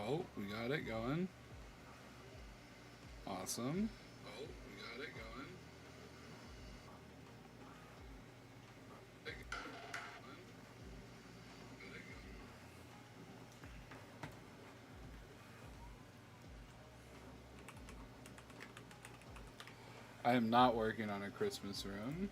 Oh, we got it going. Awesome. Oh, we got it going. I am not working on a Christmas room.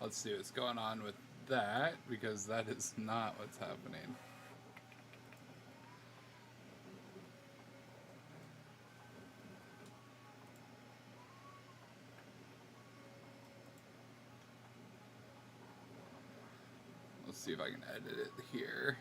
Let's see what's going on with that, because that is not what's happening. Let's see if I can edit it here.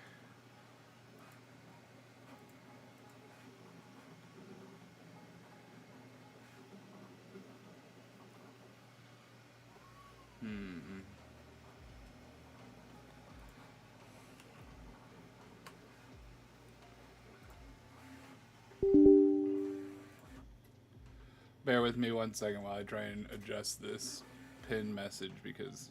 Bear with me 1 second while I try and adjust this pin message, because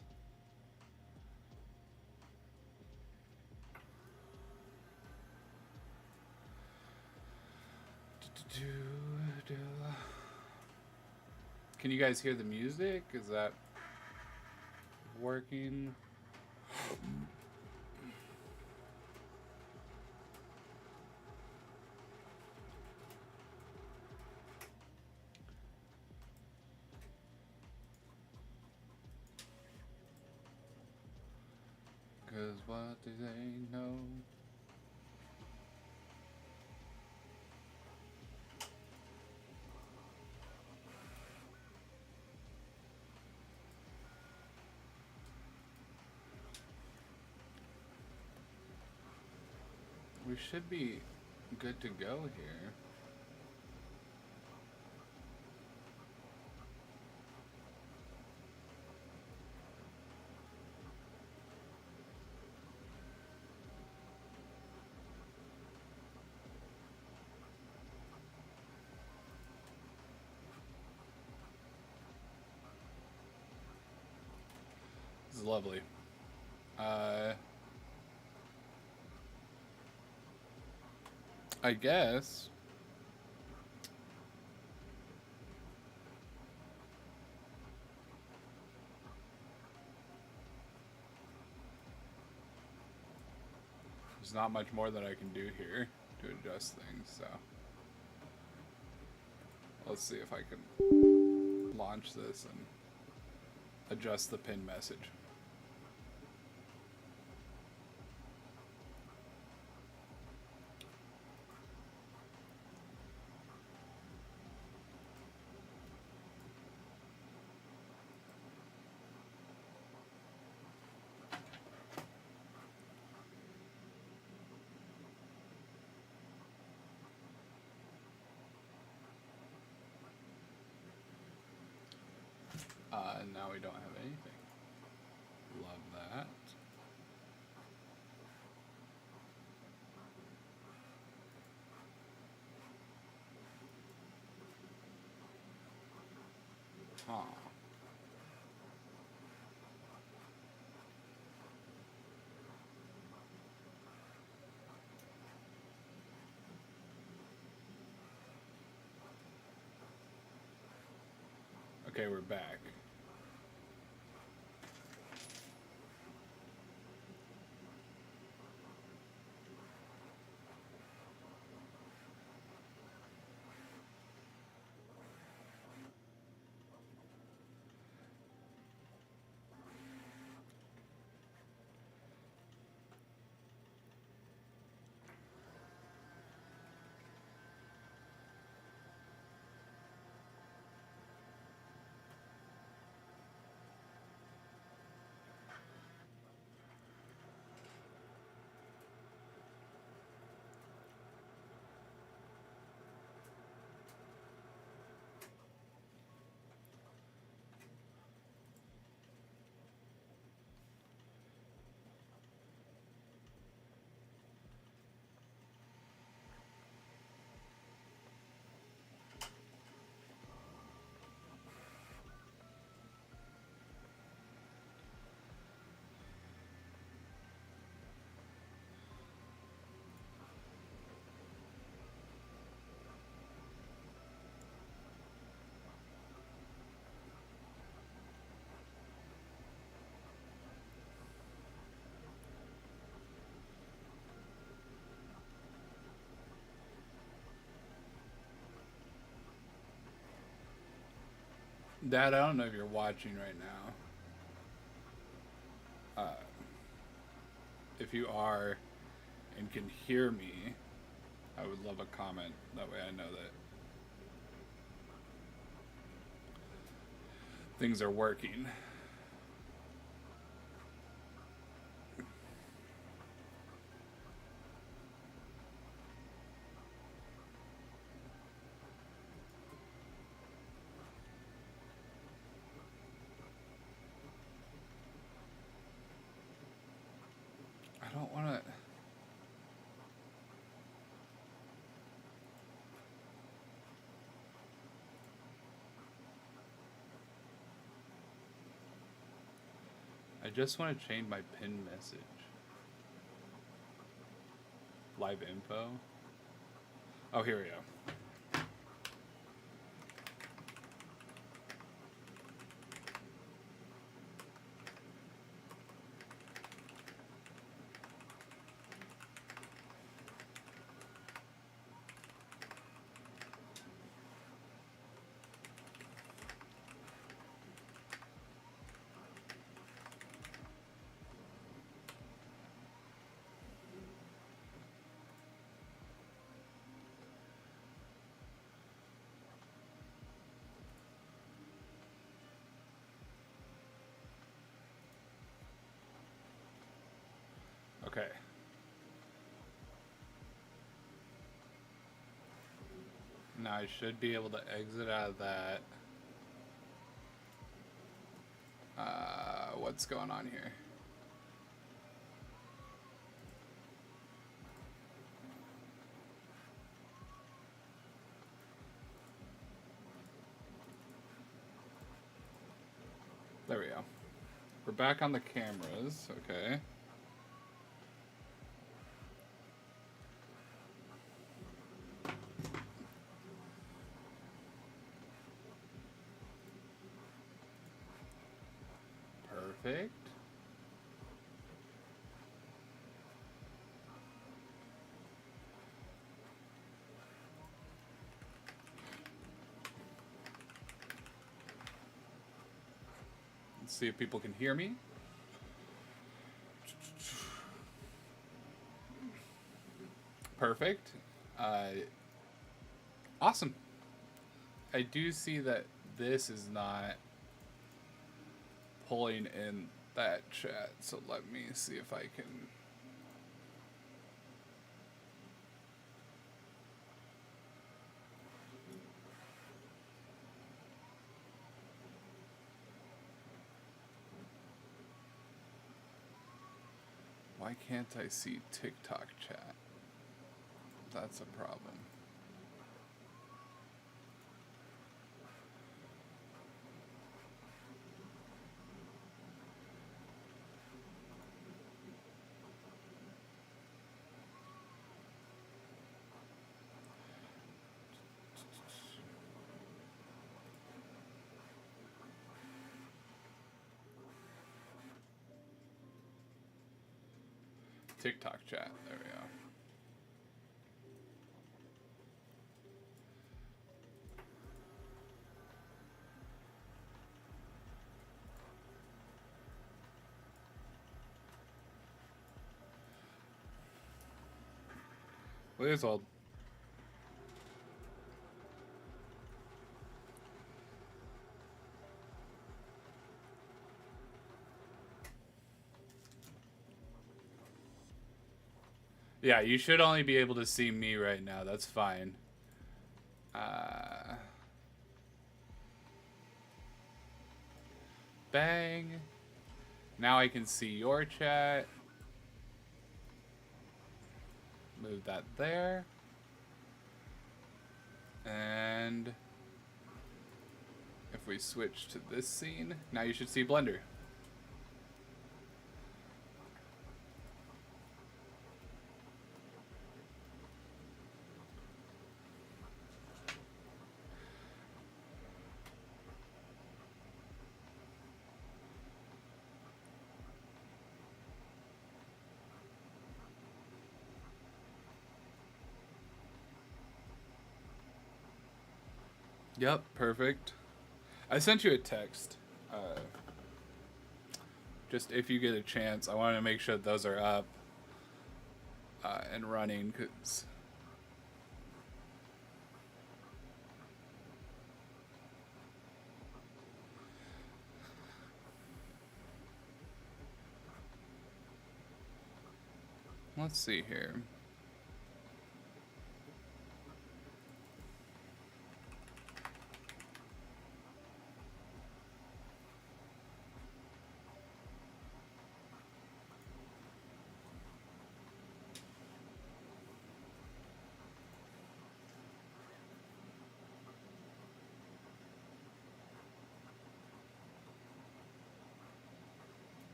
can you guys hear the music? Is that working? Cause what do they know? We should be good to go here. This is lovely. I guess. There's not much more that I can do here to adjust things, so let's see if I can launch this and adjust the pin message. And now we don't have anything. Love that. Huh. Okay, we're back. Dad, I don't know if you're watching right now. If you are and can hear me, I would love a comment. That way I know that things are working. I don't want to... I just want to change my pin message. Live info. Oh, here we go. Okay. Now I should be able to exit out of that. What's going on here? There we go. We're back on the cameras, okay. Perfect. Let's see if people can hear me. Perfect. Awesome. I do see that this is not pulling in that chat, so let me see if I can... Why can't I see TikTok chat? That's a problem. TikTok chat, there we go. Please hold. Yeah, you should only be able to see me right now. That's fine. Bang. Now I can see your chat. Move that there. And if we switch to this scene, now you should see Blender. Yep, perfect. I sent you a text. Just if you get a chance, I want to make sure those are up and running, because let's see here.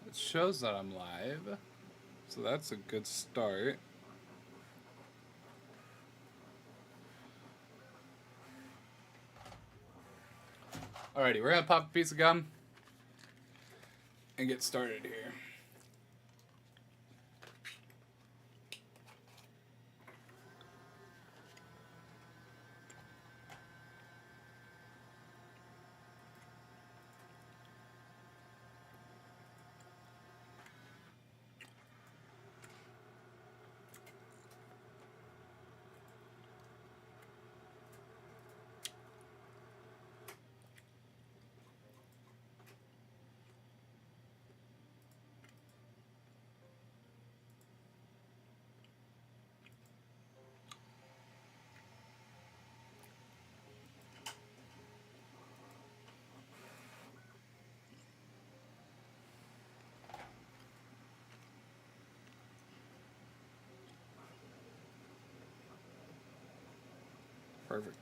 It shows that I'm live, so that's a good start. Alrighty, we're gonna pop a piece of gum and get started here. Perfect.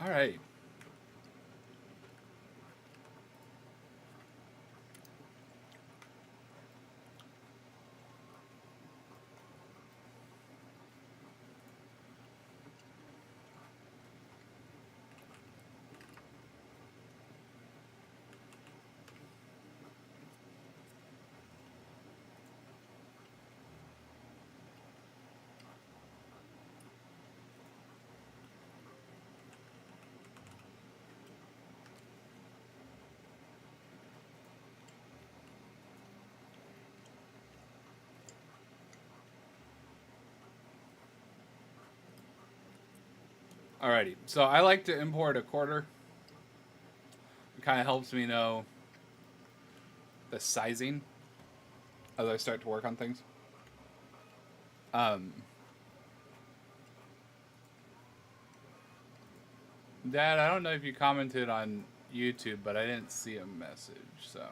All right. Alrighty. So I like to import a quarter. It kind of helps me know the sizing as I start to work on things. Dad, I don't know if you commented on YouTube, but I didn't see a message, so.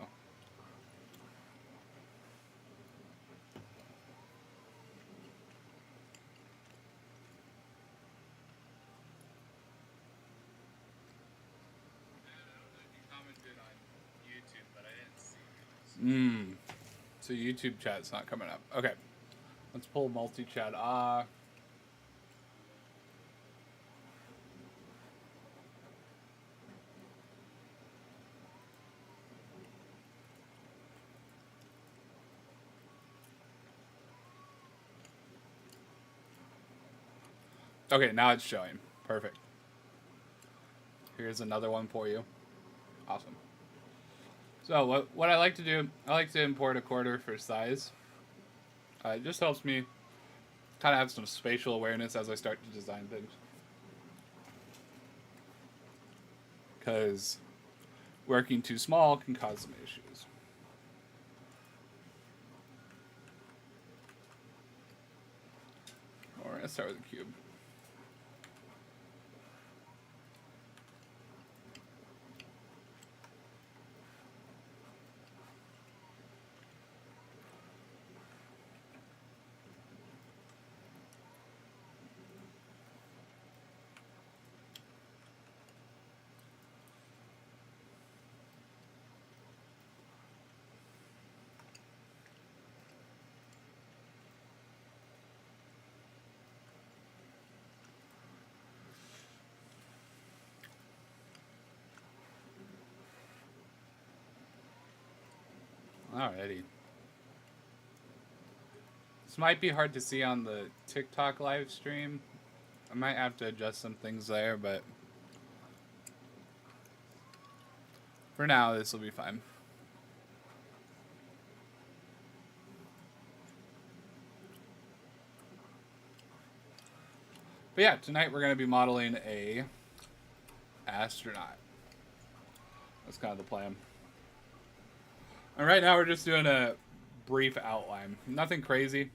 So YouTube chat's not coming up. Okay. Let's pull multi-chat. Okay, now it's showing. Perfect. Here's another one for you. Awesome. So what I like to do, I like to import a quarter for size. It just helps me kind of have some spatial awareness as I start to design things. Because working too small can cause some issues. We're going to start with a cube. Alrighty. This might be hard to see on the TikTok live stream. I might have to adjust some things there, but for now, this will be fine. But yeah, tonight we're going to be modeling a astronaut. That's kind of the plan. And right now we're just doing a brief outline. Nothing crazy.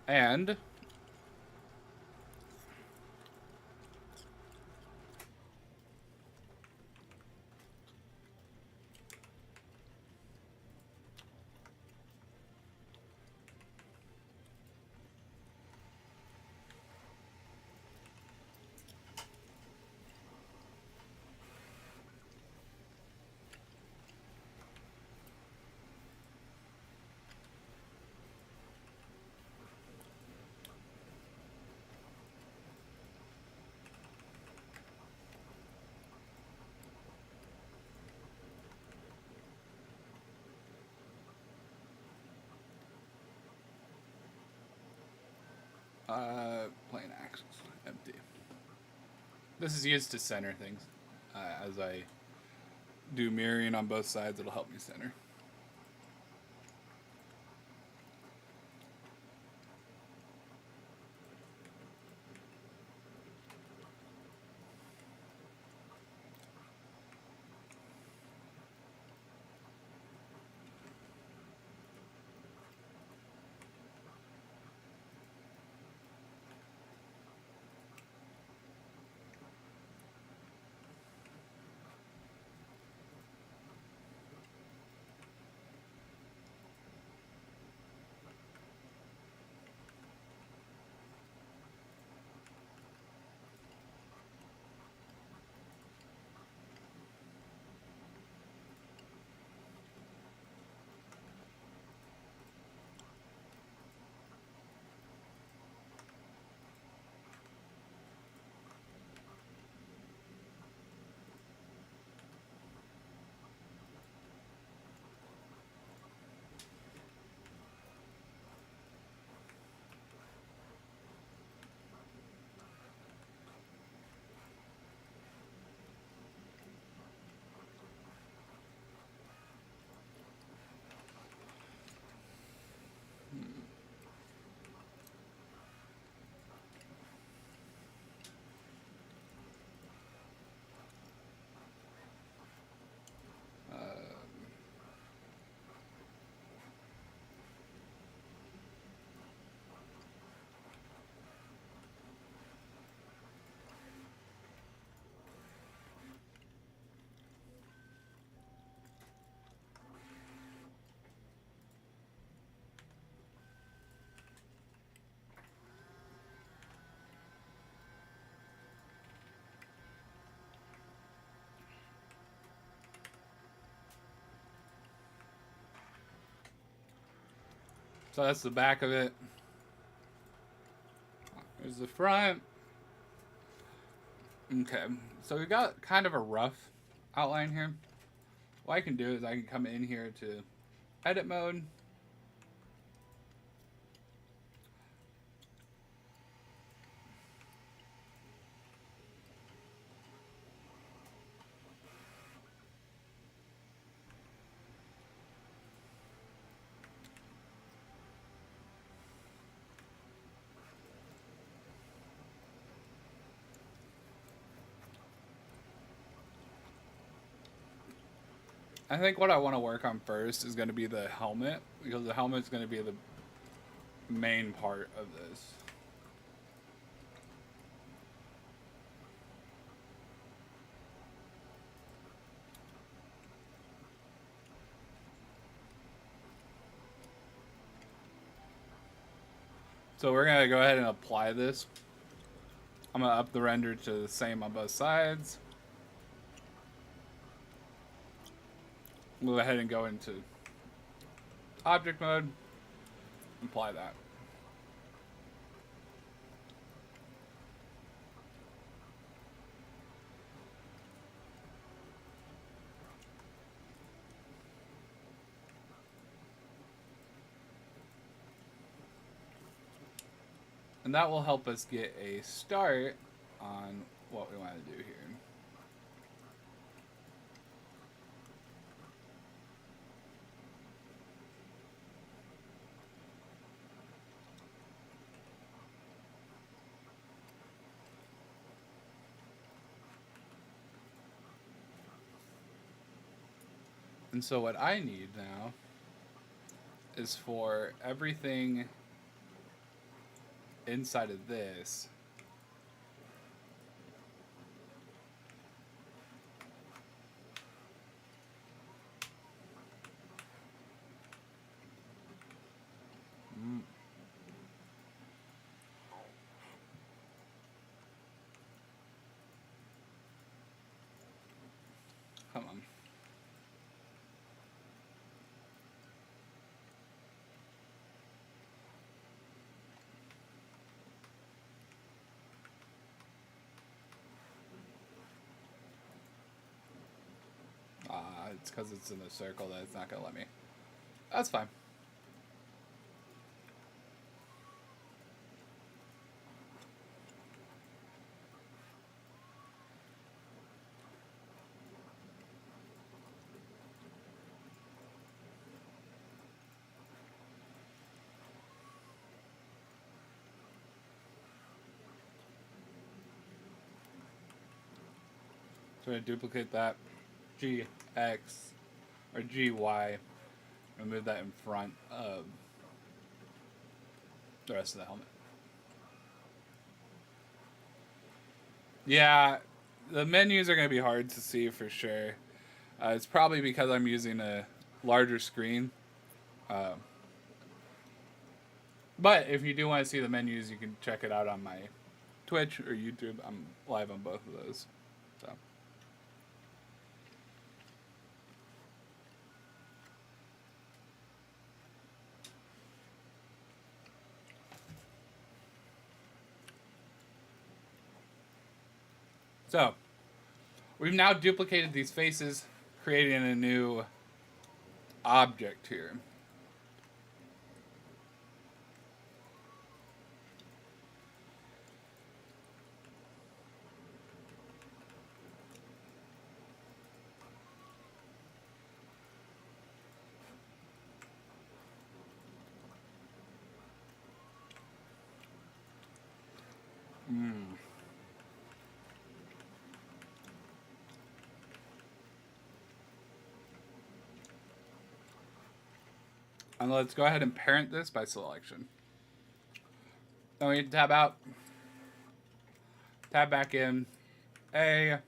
And plane axis, empty. This is used to center things. As I do mirroring on both sides, it'll help me center. So that's the back of it. Here's the front. Okay, so we got kind of a rough outline here. What I can do is I can come in here to edit mode. I think what I want to work on first is going to be the helmet, because the helmet is going to be the main part of this. So we're going to go ahead and apply this. I'm going to up the render to the same on both sides. We'll go ahead and go into object mode, apply that. And that will help us get a start on what we want to do here. And so what I need now is for everything inside of this come on. It's because it's in a circle that it's not going to let me. That's fine. So I'm going to duplicate that. GX or GY, and move that in front of the rest of the helmet. Yeah, the menus are going to be hard to see for sure. It's probably because I'm using a larger screen. But if you do want to see the menus, you can check it out on my Twitch or YouTube. I'm live on both of those. So. So, we've now duplicated these faces, creating a new object here. And let's go ahead and parent this by selection. Then we can tab out, tab back in, we're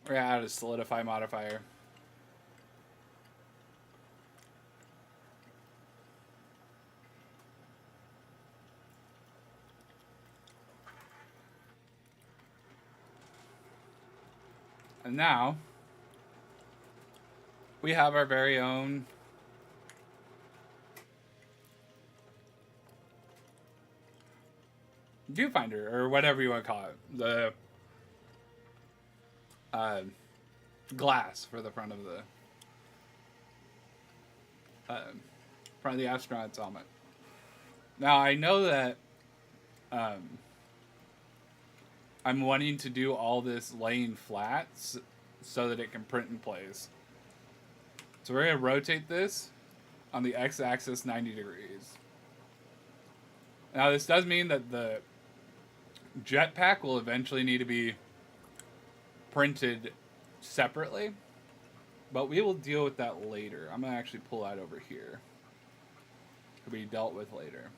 gonna add a solidify modifier. And now we have our very own viewfinder, or whatever you want to call it. glass for the front of the astronaut's helmet. Now I know that I'm wanting to do all this laying flats so that it can print in place. So we're going to rotate this on the x-axis 90 degrees. Now this does mean that the jetpack will eventually need to be printed separately, but we will deal with that later. I'm going to actually pull that over here. To be dealt with later.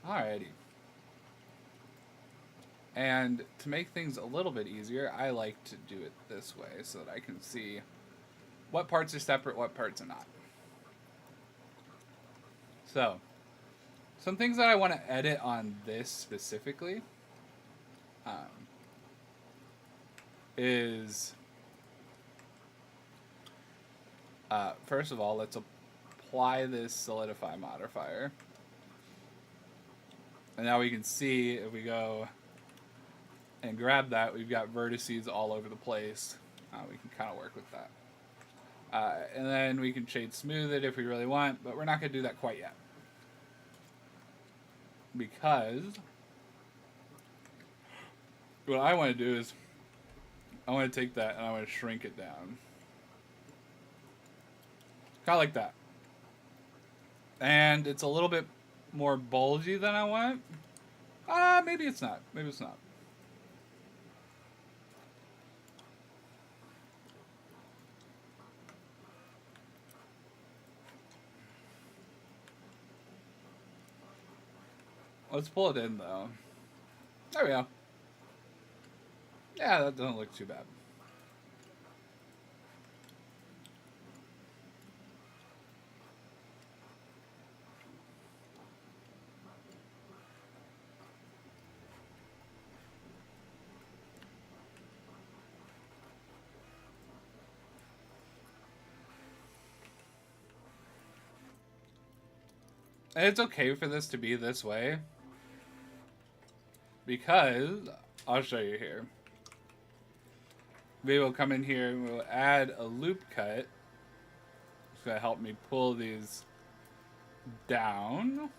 Alrighty. And to make things a little bit easier, I like to do it this way so that I can see what parts are separate, what parts are not. So, some things that I want to edit on this specifically is, first of all, let's apply this solidify modifier. And now we can see if we go and grab that, we've got vertices all over the place. We can kind of work with that. And then we can shade smooth it if we really want, but we're not going to do that quite yet. Because what I want to do is I want to take that and I want to shrink it down. Kind of like that. And it's a little bit more bulgy than I want. Maybe it's not. Maybe it's not. Let's pull it in, though. There we go. Yeah, that doesn't look too bad. And it's okay for this to be this way, because I'll show you here. We will come in here and we'll add a loop cut. It's going to help me pull these down.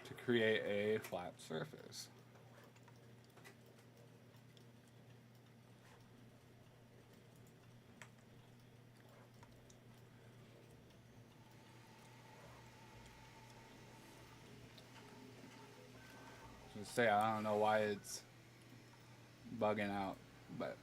To create a flat surface. Say I don't know why it's bugging out, but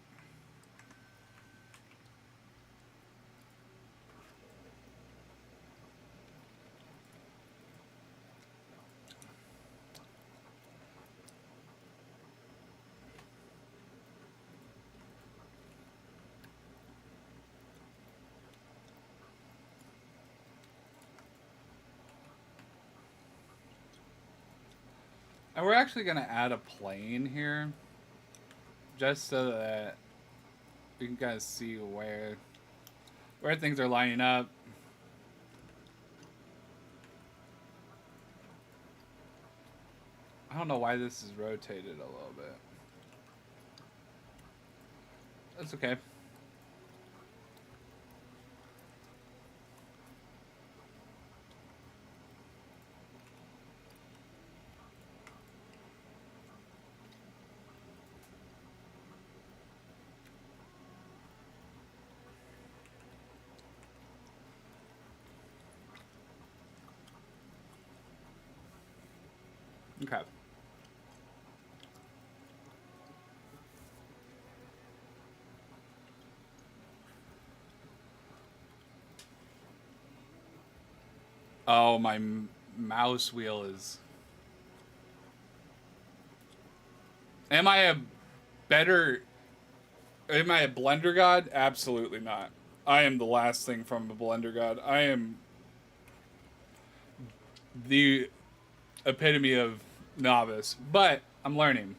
and we're actually going to add a plane here, just so that we can kind of see where things are lining up. I don't know why this is rotated a little bit. That's okay. Okay. Oh, my mouse wheel is... Am I a Blender god? Absolutely not. I am the last thing from a Blender god. I am the epitome of novice, but I'm learning.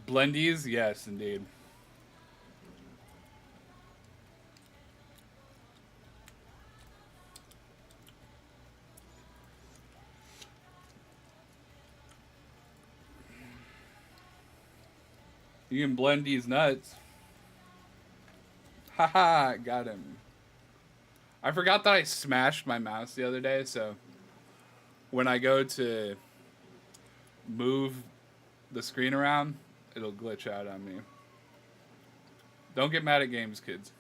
Blendies? Yes, indeed. You can blend these nuts. Haha, got him. I forgot that I smashed my mouse the other day, so when I go to move the screen around, it'll glitch out on me. Don't get mad at games, kids.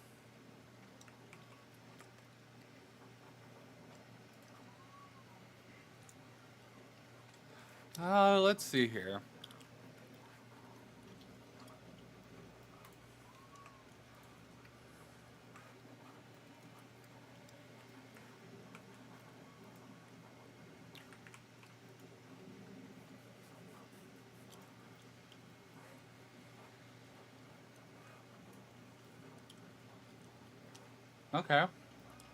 Let's see here. Okay.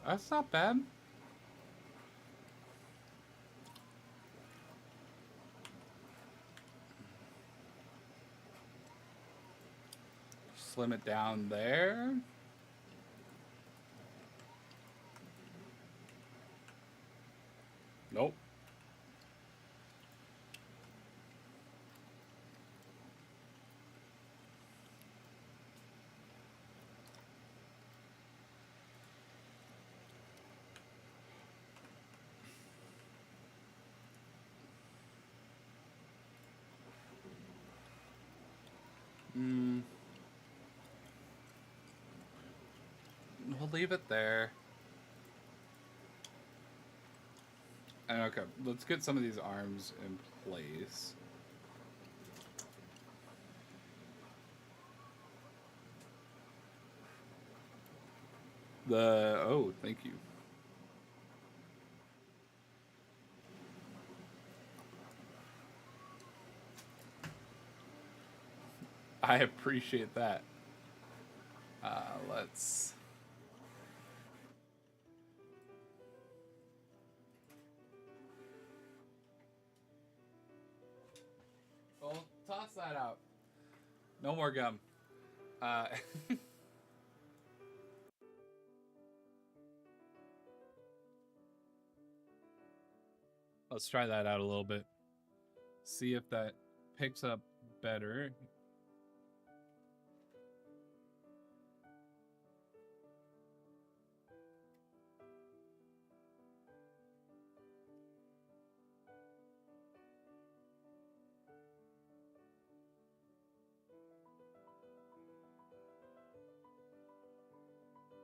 That's not bad. Slim it down there. Nope. We'll leave it there. And okay, let's get some of these arms in place. Oh, thank you. I appreciate that. Let's. Well, toss that out. No more gum. Let's try that out a little bit. See if that picks up better.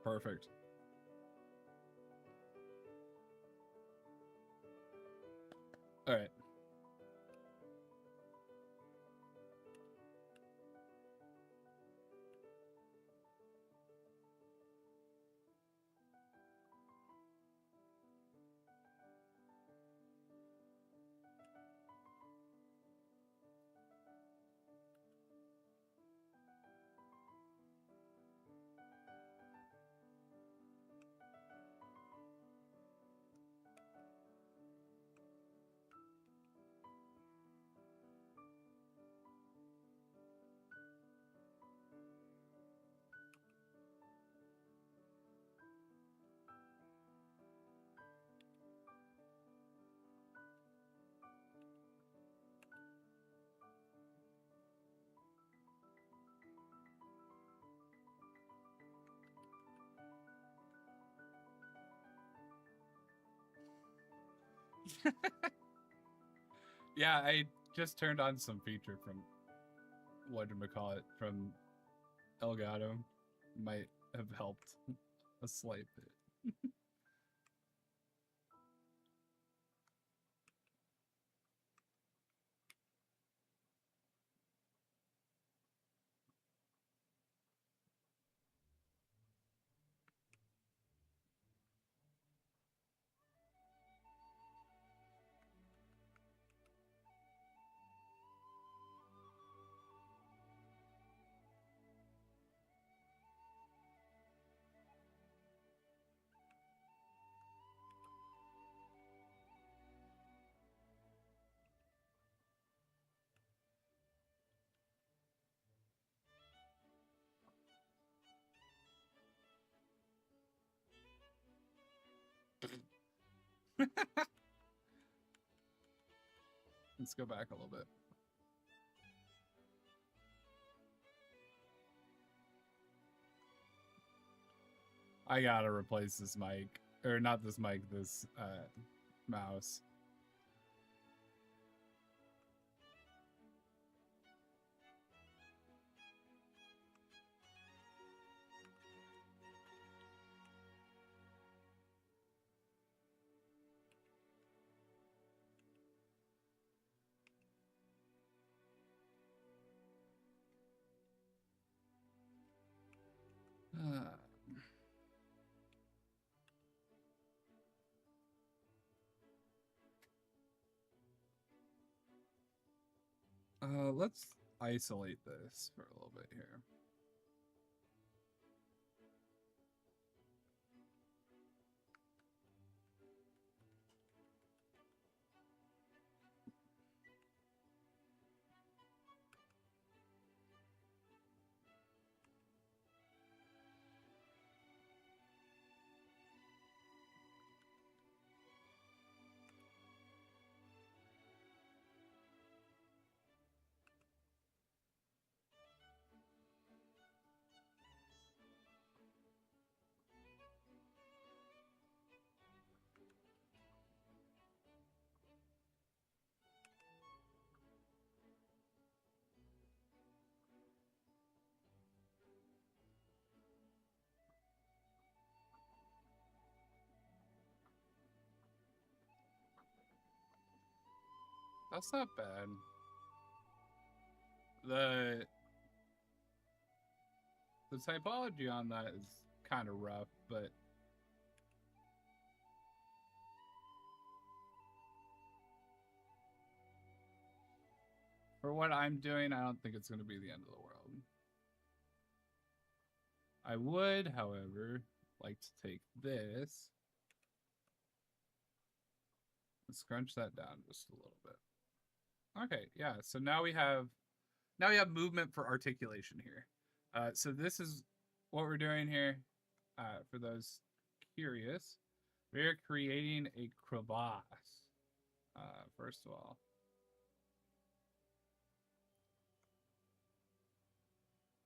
Perfect. All right. Yeah, I just turned on some feature from whatchamacallit from Elgato. Might have helped a slight bit. Let's go back a little bit. I gotta replace this mic. Or not this mic, this mouse. Let's isolate this for a little bit here. That's not bad. The typology on that is kind of rough, but for what I'm doing, I don't think it's going to be the end of the world. I would, however, like to take this and scrunch that down just a little bit. Okay, yeah. So now we have movement for articulation here. So this is what we're doing here. For those curious, we're creating a crevasse. First of all,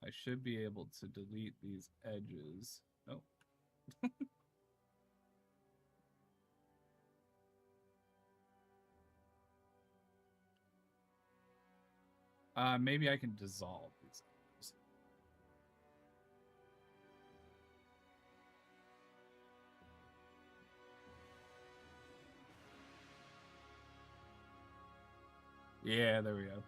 I should be able to delete these edges. Nope. Maybe I can dissolve these edges. Yeah, there we go.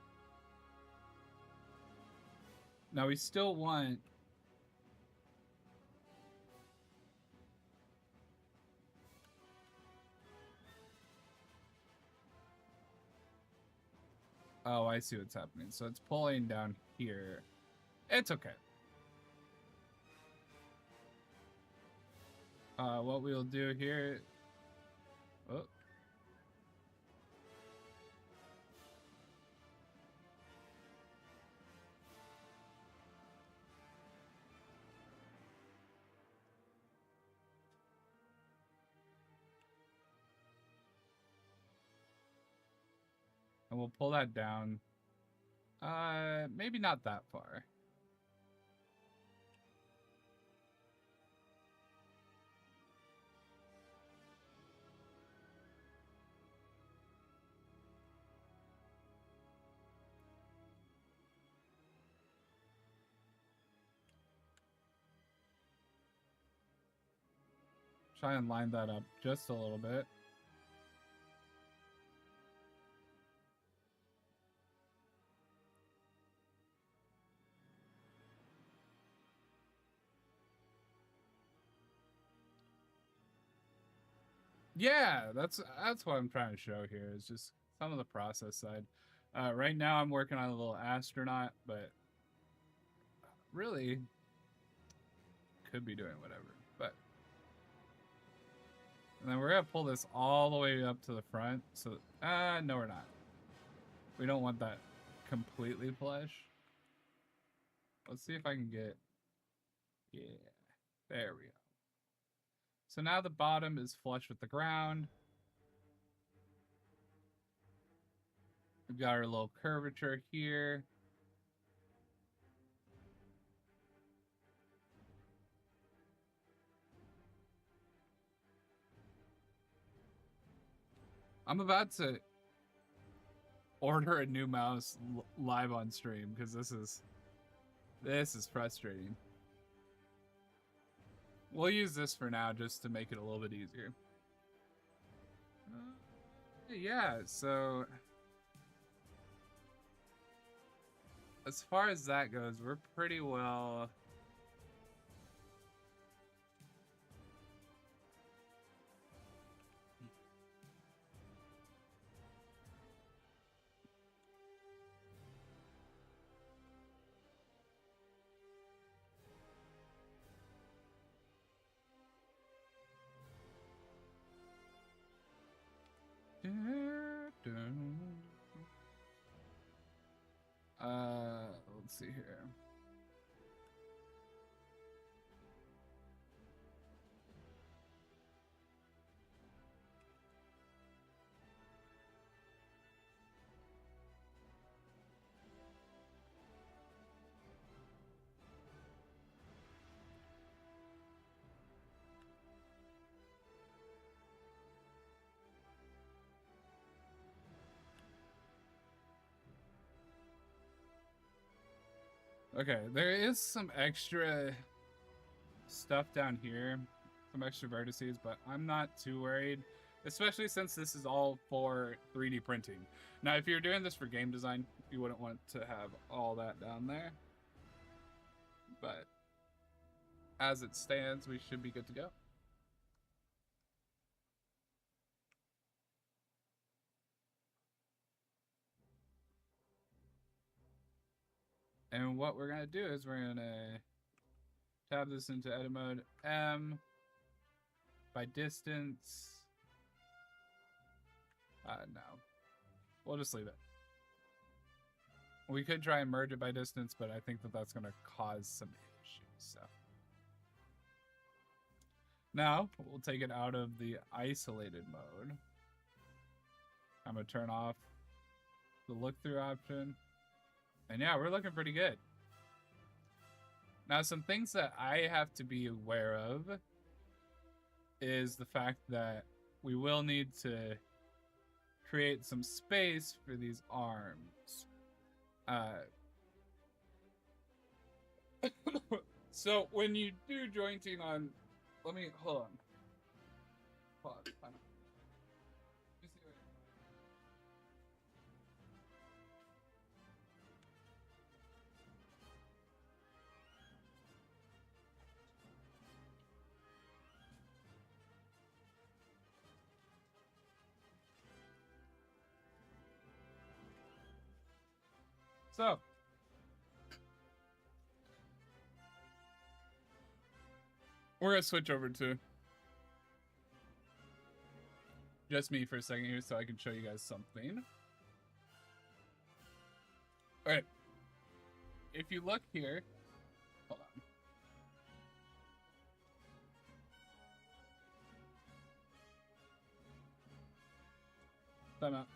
Now we still want oh, I see what's happening. So it's pulling down here. It's okay. What we'll do here. Oh. And we'll pull that down. Maybe not that far. Try and line that up just a little bit. Yeah, that's what I'm trying to show here is just some of the process side. Right now I'm working on a little astronaut, but really could be doing whatever. But and then we're gonna pull this all the way up to the front. So no we're not. We don't want that completely flush. Let's see if I can get yeah. There we go. So now the bottom is flush with the ground. We've got our little curvature here. I'm about to order a new mouse live on stream because this is frustrating. We'll use this for now just to make it a little bit easier. Yeah, so as far as that goes, we're pretty well. Let's see here. Okay, there is some extra stuff down here, some extra vertices, but I'm not too worried, especially since this is all for 3D printing. Now, if you're doing this for game design, you wouldn't want to have all that down there, but as it stands, we should be good to go. And what we're gonna do is we're gonna tab this into edit mode, M, by distance, no, we'll just leave it. We could try and merge it by distance, but I think that that's gonna cause some issues, so. Now, we'll take it out of the isolated mode. I'm gonna turn off the look-through option. And yeah, we're looking pretty good. Now, some things that I have to be aware of is the fact that we will need to create some space for these arms. So when you do jointing on, let me, hold on. Pause. So, we're gonna switch over to just me for a second here so I can show you guys something. Alright. If you look here, hold on. Time out.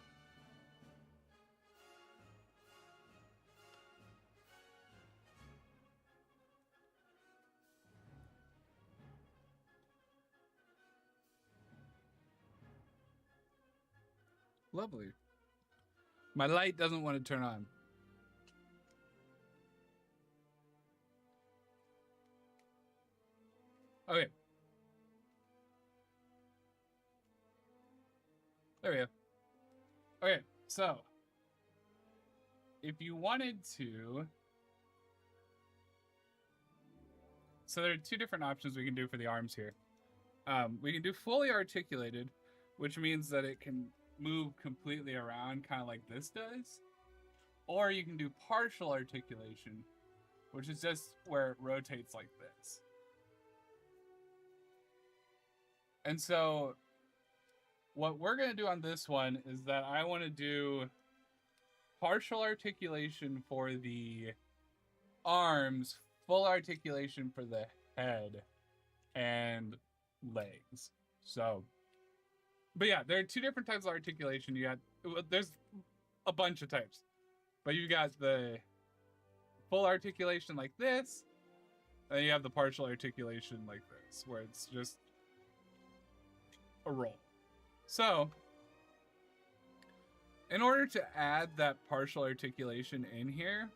Lovely. My light doesn't want to turn on. Okay. There we go. Okay, so if you wanted to, so there are two different options we can do for the arms here. We can do fully articulated, which means that it can move completely around, kind of like this does. Or you can do partial articulation, which is just where it rotates like this. And so what we're going to do on this one is that I want to do partial articulation for the arms, full articulation for the head and legs. So, but yeah, there are two different types of articulation. You got, there's a bunch of types, but you got the full articulation like this, and you have the partial articulation like this, where it's just a roll. So In order to add that partial articulation in here,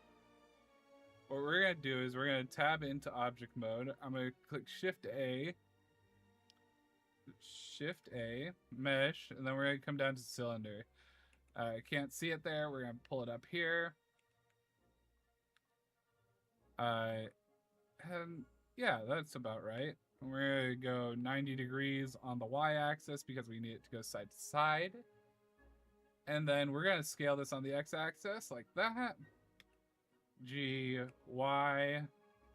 what we're going to do is we're going to tab into object mode. I'm going to click Shift A, mesh, and then we're going to come down to cylinder. I can't see it there. We're going to pull it up here. And yeah, that's about right. We're going to go 90 degrees on the y-axis because we need it to go side to side. And then we're going to scale this on the x-axis like that. G, Y.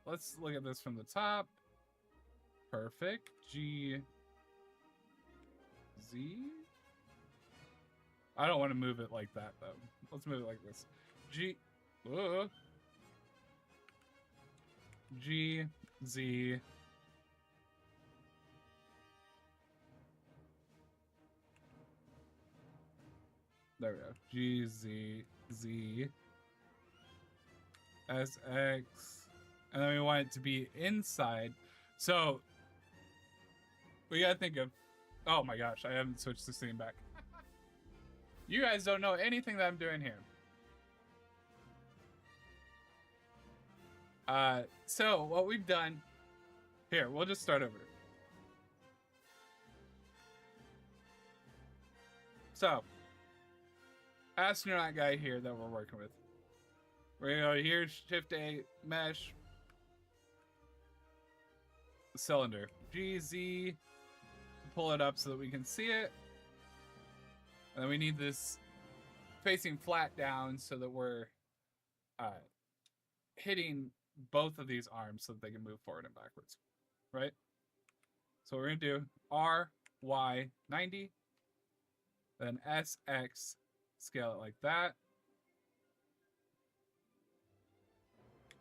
Let's look at this from the top. Perfect. G, Z. I don't want to move it like that, though. Let's move it like this. G, G, Z. There we go. G, Z, Z. S, X. And then we want it to be inside. So, we gotta think of... Oh my gosh, I haven't switched this thing back. You guys don't know anything that I'm doing here. So, what we've done... Here, we'll just start over. So, astronaut guy here that we're working with. We're gonna go here, Shift A, mesh, cylinder, GZ, to pull it up so that we can see it. And then we need this facing flat down so that we're hitting both of these arms so that they can move forward and backwards, right? So we're gonna do R, Y, 90, then S, X, scale it like that.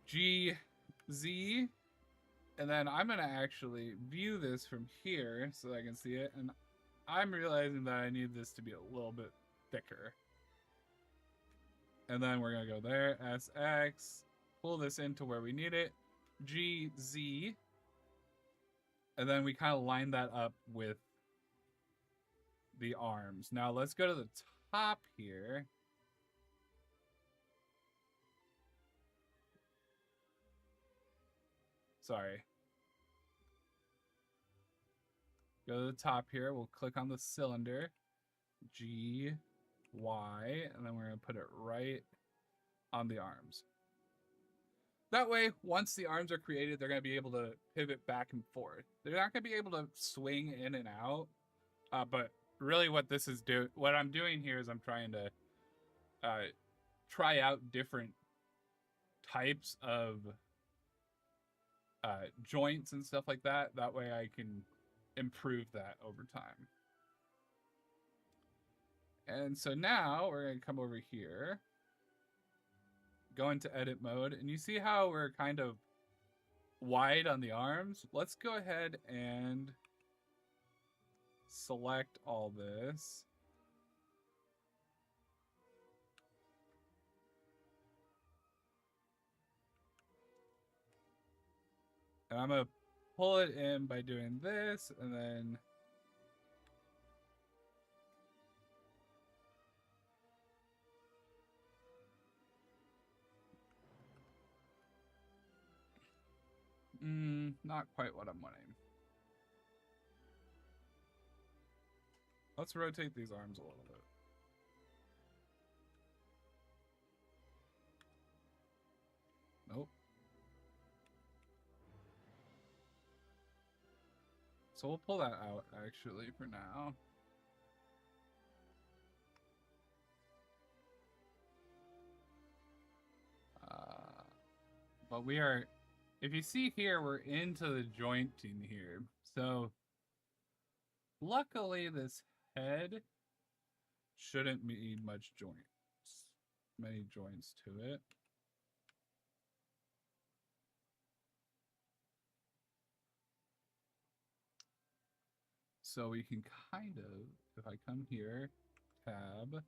G, Z, and then I'm gonna actually view this from here so that I can see it, and I'm realizing that I need this to be a little bit thicker. And then we're gonna go there, SX, pull this into where we need it, GZ, and then we kind of line that up with the arms. Now let's go to the top here. Sorry. Go to the top here. We'll click on the cylinder. G, Y, and then we're going to put it right on the arms. That way, once the arms are created, they're going to be able to pivot back and forth. They're not going to be able to swing in and out. But really what this is what I'm doing here is I'm trying to try out different types of joints and stuff like that. That way I can improve that over time. And so now we're going to come over here, go into edit mode, and you see how we're kind of wide on the arms? Let's go ahead and select all this. And I'm going to pull it in by doing this, and then not quite what I'm wanting. Let's rotate these arms a little bit. Nope. So we'll pull that out, actually, for now. But we are... If you see here, we're into the jointing here. So, luckily, this head shouldn't need many joints to it. So we can kind of, if I come here, tab,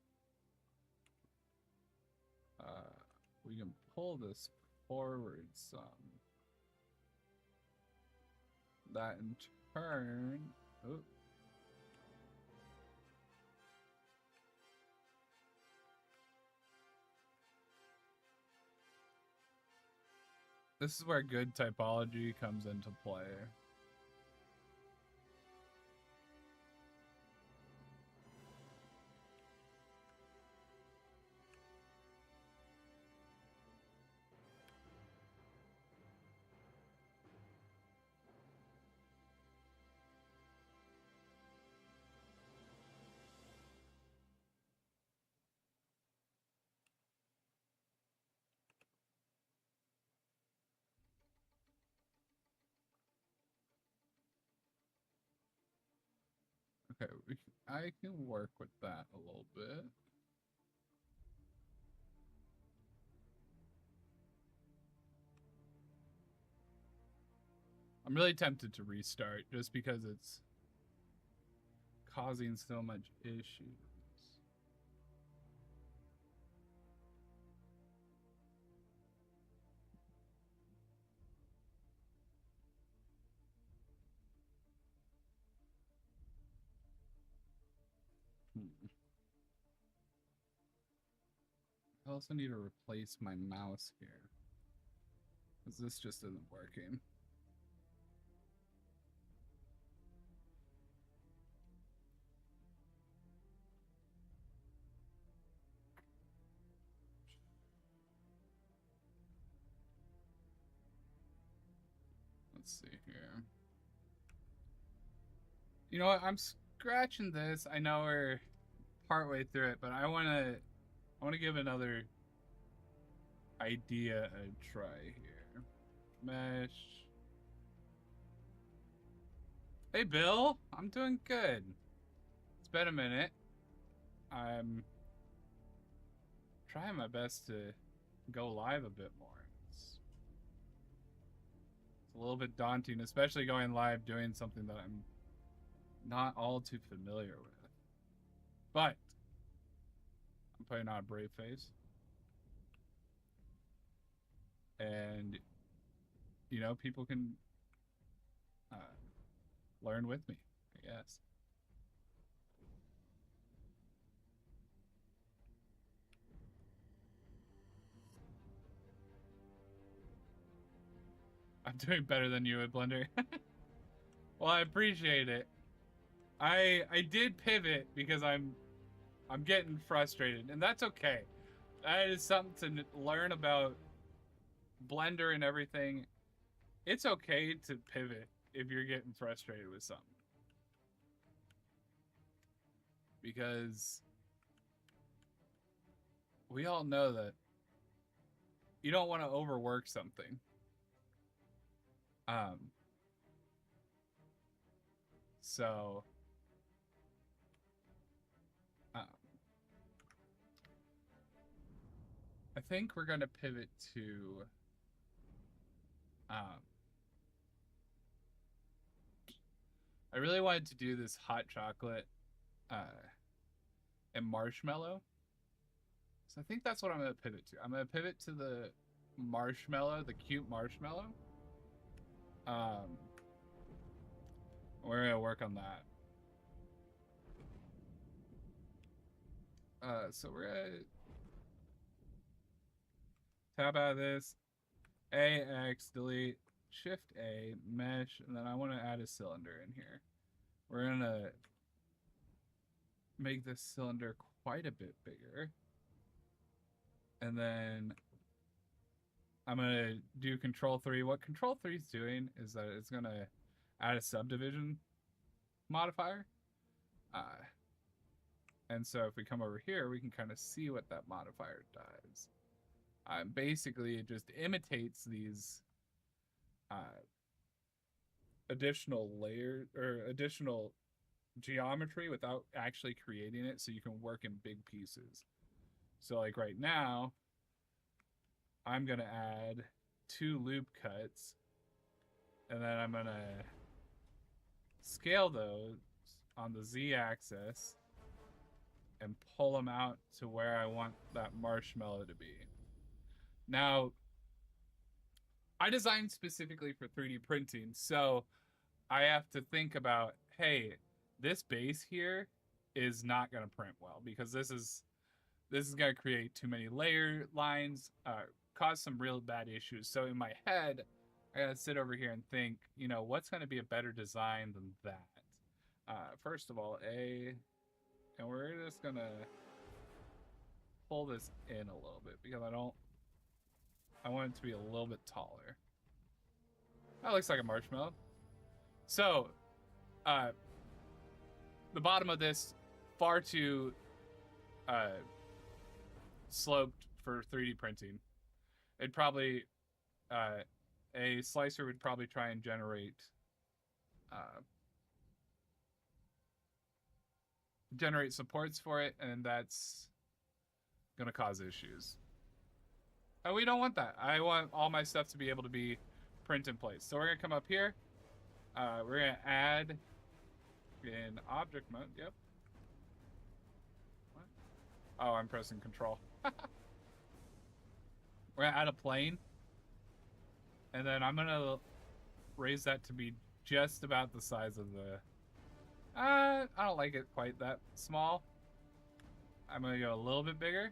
we can pull this forward some. That in turn, This is where good typology comes into play. Okay, I can work with that a little bit. I'm really tempted to restart just because it's causing so much issues. I also need to replace my mouse here, because this just isn't working. Let's see here. You know what? I'm scratching this. I know we're partway through it, but I want to give another idea a try here. Mesh. Hey, Bill. I'm doing good. It's been a minute. I'm trying my best to go live a bit more. It's a little bit daunting, especially going live doing something that I'm not all too familiar with. But I'm putting on a brave face. And, you know, people can learn with me, I guess. I'm doing better than you at Blender. Well, I appreciate it. I did pivot because I'm getting frustrated, and that's okay. That is something to learn about Blender and everything. It's okay to pivot if you're getting frustrated with something. Because we all know that you don't want to overwork something. So I think we're gonna pivot to I really wanted to do this hot chocolate and marshmallow. So I think that's what I'm gonna pivot to. I'm gonna pivot to the marshmallow, the cute marshmallow. We're gonna work on that. So we're gonna tab out of this, AX, delete, Shift A, mesh, and then I want to add a cylinder in here. We're gonna make this cylinder quite a bit bigger. And then I'm gonna do Control 3. What Control 3 is doing is that it's gonna add a subdivision modifier. And so if we come over here, we can kind of see what that modifier does. Basically, it just imitates these additional layer or additional geometry without actually creating it, so you can work in big pieces. So like right now, I'm gonna add 2 loop cuts, and then I'm gonna scale those on the Z-axis and pull them out to where I want that marshmallow to be. Now, I designed specifically for 3D printing, so I have to think about, hey, this base here is not going to print well because this is going to create too many layer lines. cause some real bad issues. So in my head, I gotta sit over here and think, you know, what's gonna be a better design than that? First of all, and we're just gonna pull this in a little bit because I want it to be a little bit taller. That looks like a marshmallow. So, the bottom of this, far too sloped for 3D printing. It'd probably, a slicer would probably try and generate supports for it, and that's gonna cause issues. And we don't want that. I want all my stuff to be able to be print in place. So we're gonna come up here. We're gonna add in object mode. Yep. What? Oh, I'm pressing control. We're gonna add a plane. And then I'm gonna raise that to be just about the size of the... I don't like it quite that small. I'm gonna go a little bit bigger.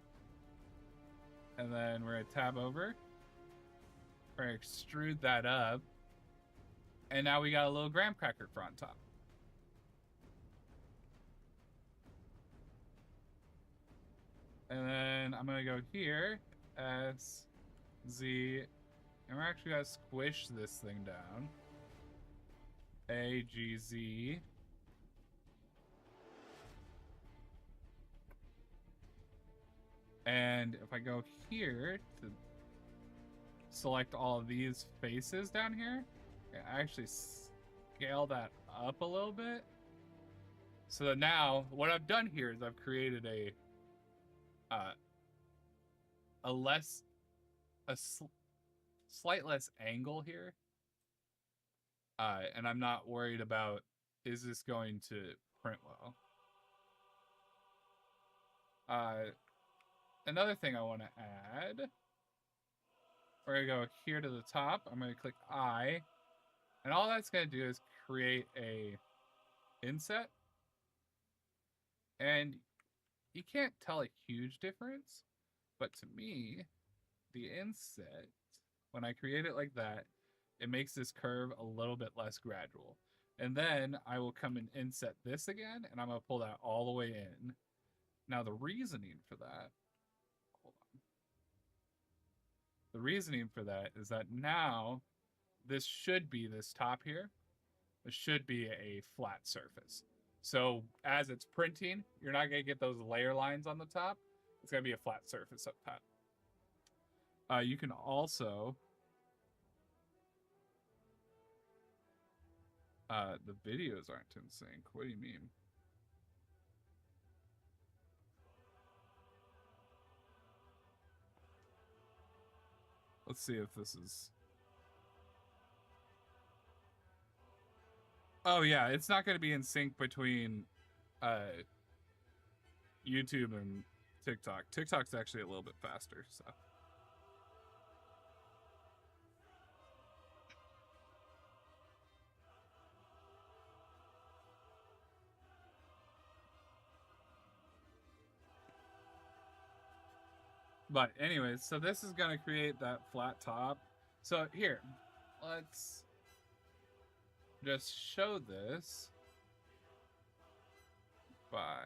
And then we're gonna tab over. We're gonna extrude that up. And now we got a little graham cracker for on top. And then I'm gonna go here, S, Z, and we're actually gonna squish this thing down. A, G, Z. And if I go here to select all of these faces down here, I actually scale that up a little bit. So that now, what I've done here is I've created a slight less angle here. And I'm not worried about, is this going to print well? Another thing I want to add, we're going to go here to the top. I'm going to click I. And all that's going to do is create a inset. And you can't tell a huge difference. But to me, the inset, when I create it like that, it makes this curve a little bit less gradual. And then I will come and inset this again, and I'm going to pull that all the way in. Now, the reasoning for that, hold on. The reasoning for that is that now this should be this top here. This should be a flat surface. So as it's printing, you're not going to get those layer lines on the top. It's going to be a flat surface up top. You can also... the videos aren't in sync. What do you mean? Let's see if this is... Oh, yeah, it's not going to be in sync between YouTube and TikTok. TikTok's actually a little bit faster, so... But anyways, so this is going to create that flat top. So here, let's just show this by...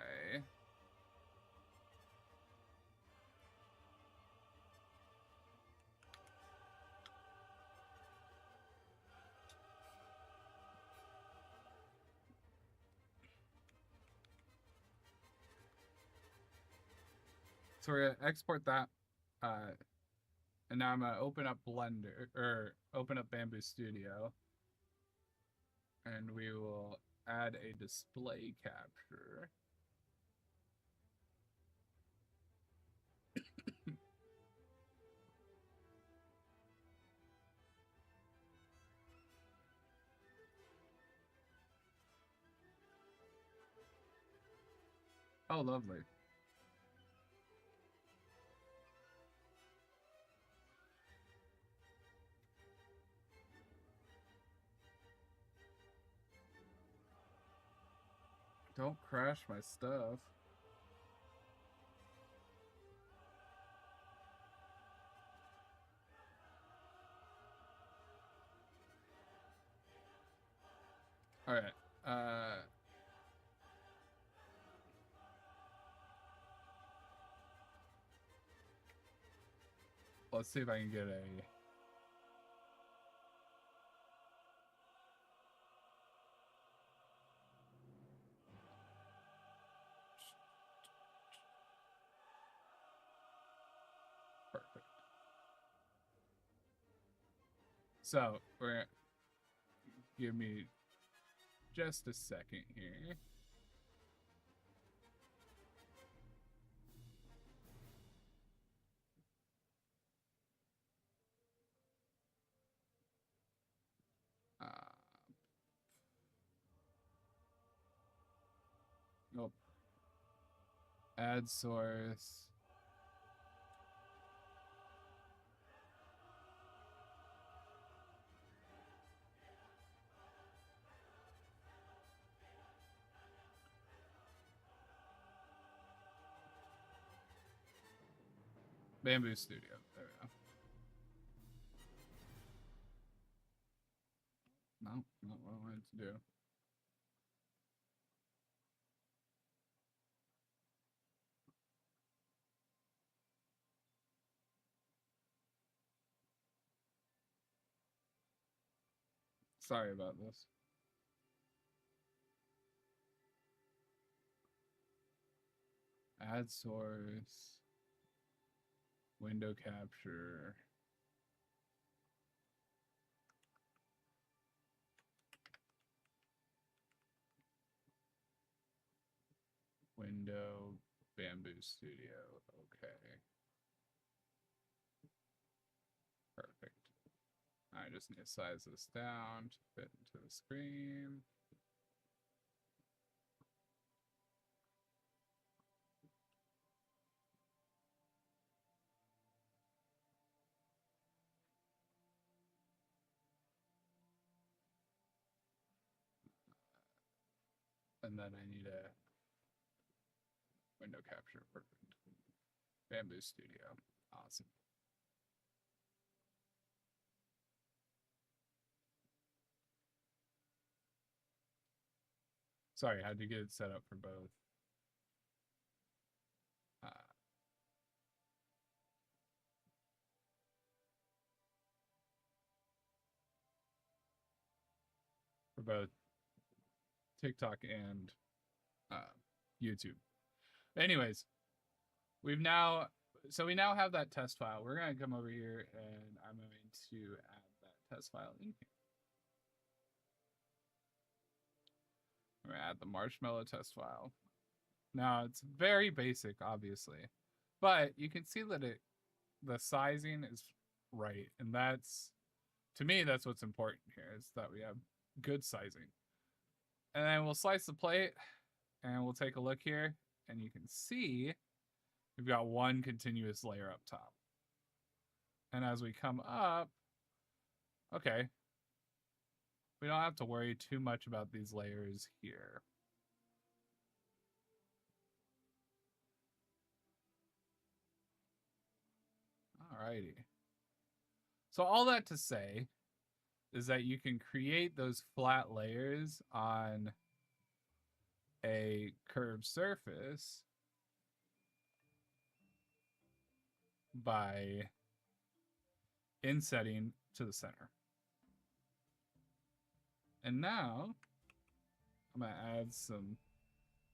So we're going to export that. And now I'm going to open up Blender, or open up Bamboo Studio. And we will add a display capture. Oh, lovely. Don't crash my stuff. All right. Let's see if I can get a... Perfect. So, we're gonna... Give me just a second here. Nope. Add source. Bamboo Studio. There we go. No, not what I wanted to do. Sorry about this. Add source. Window capture. Window Bamboo Studio. Okay. Perfect. I just need to size this down to fit into the screen. And then I need a window capture. Perfect. Bamboo Studio. Awesome. Sorry, I had to get it set up for both. For both TikTok and YouTube. Anyways, we now have that test file. We're going to come over here and I'm going to add that test file in here. I'm going to add the marshmallow test file. Now, it's very basic, obviously, but you can see that the sizing is right. And that's, to me, that's what's important here, is that we have good sizing. And then we'll slice the plate and we'll take a look here and you can see we've got one continuous layer up top. And as we come up, okay, we don't have to worry too much about these layers here. Alrighty. So all that to say is that you can create those flat layers on a curved surface by insetting to the center. And now I'm going to add some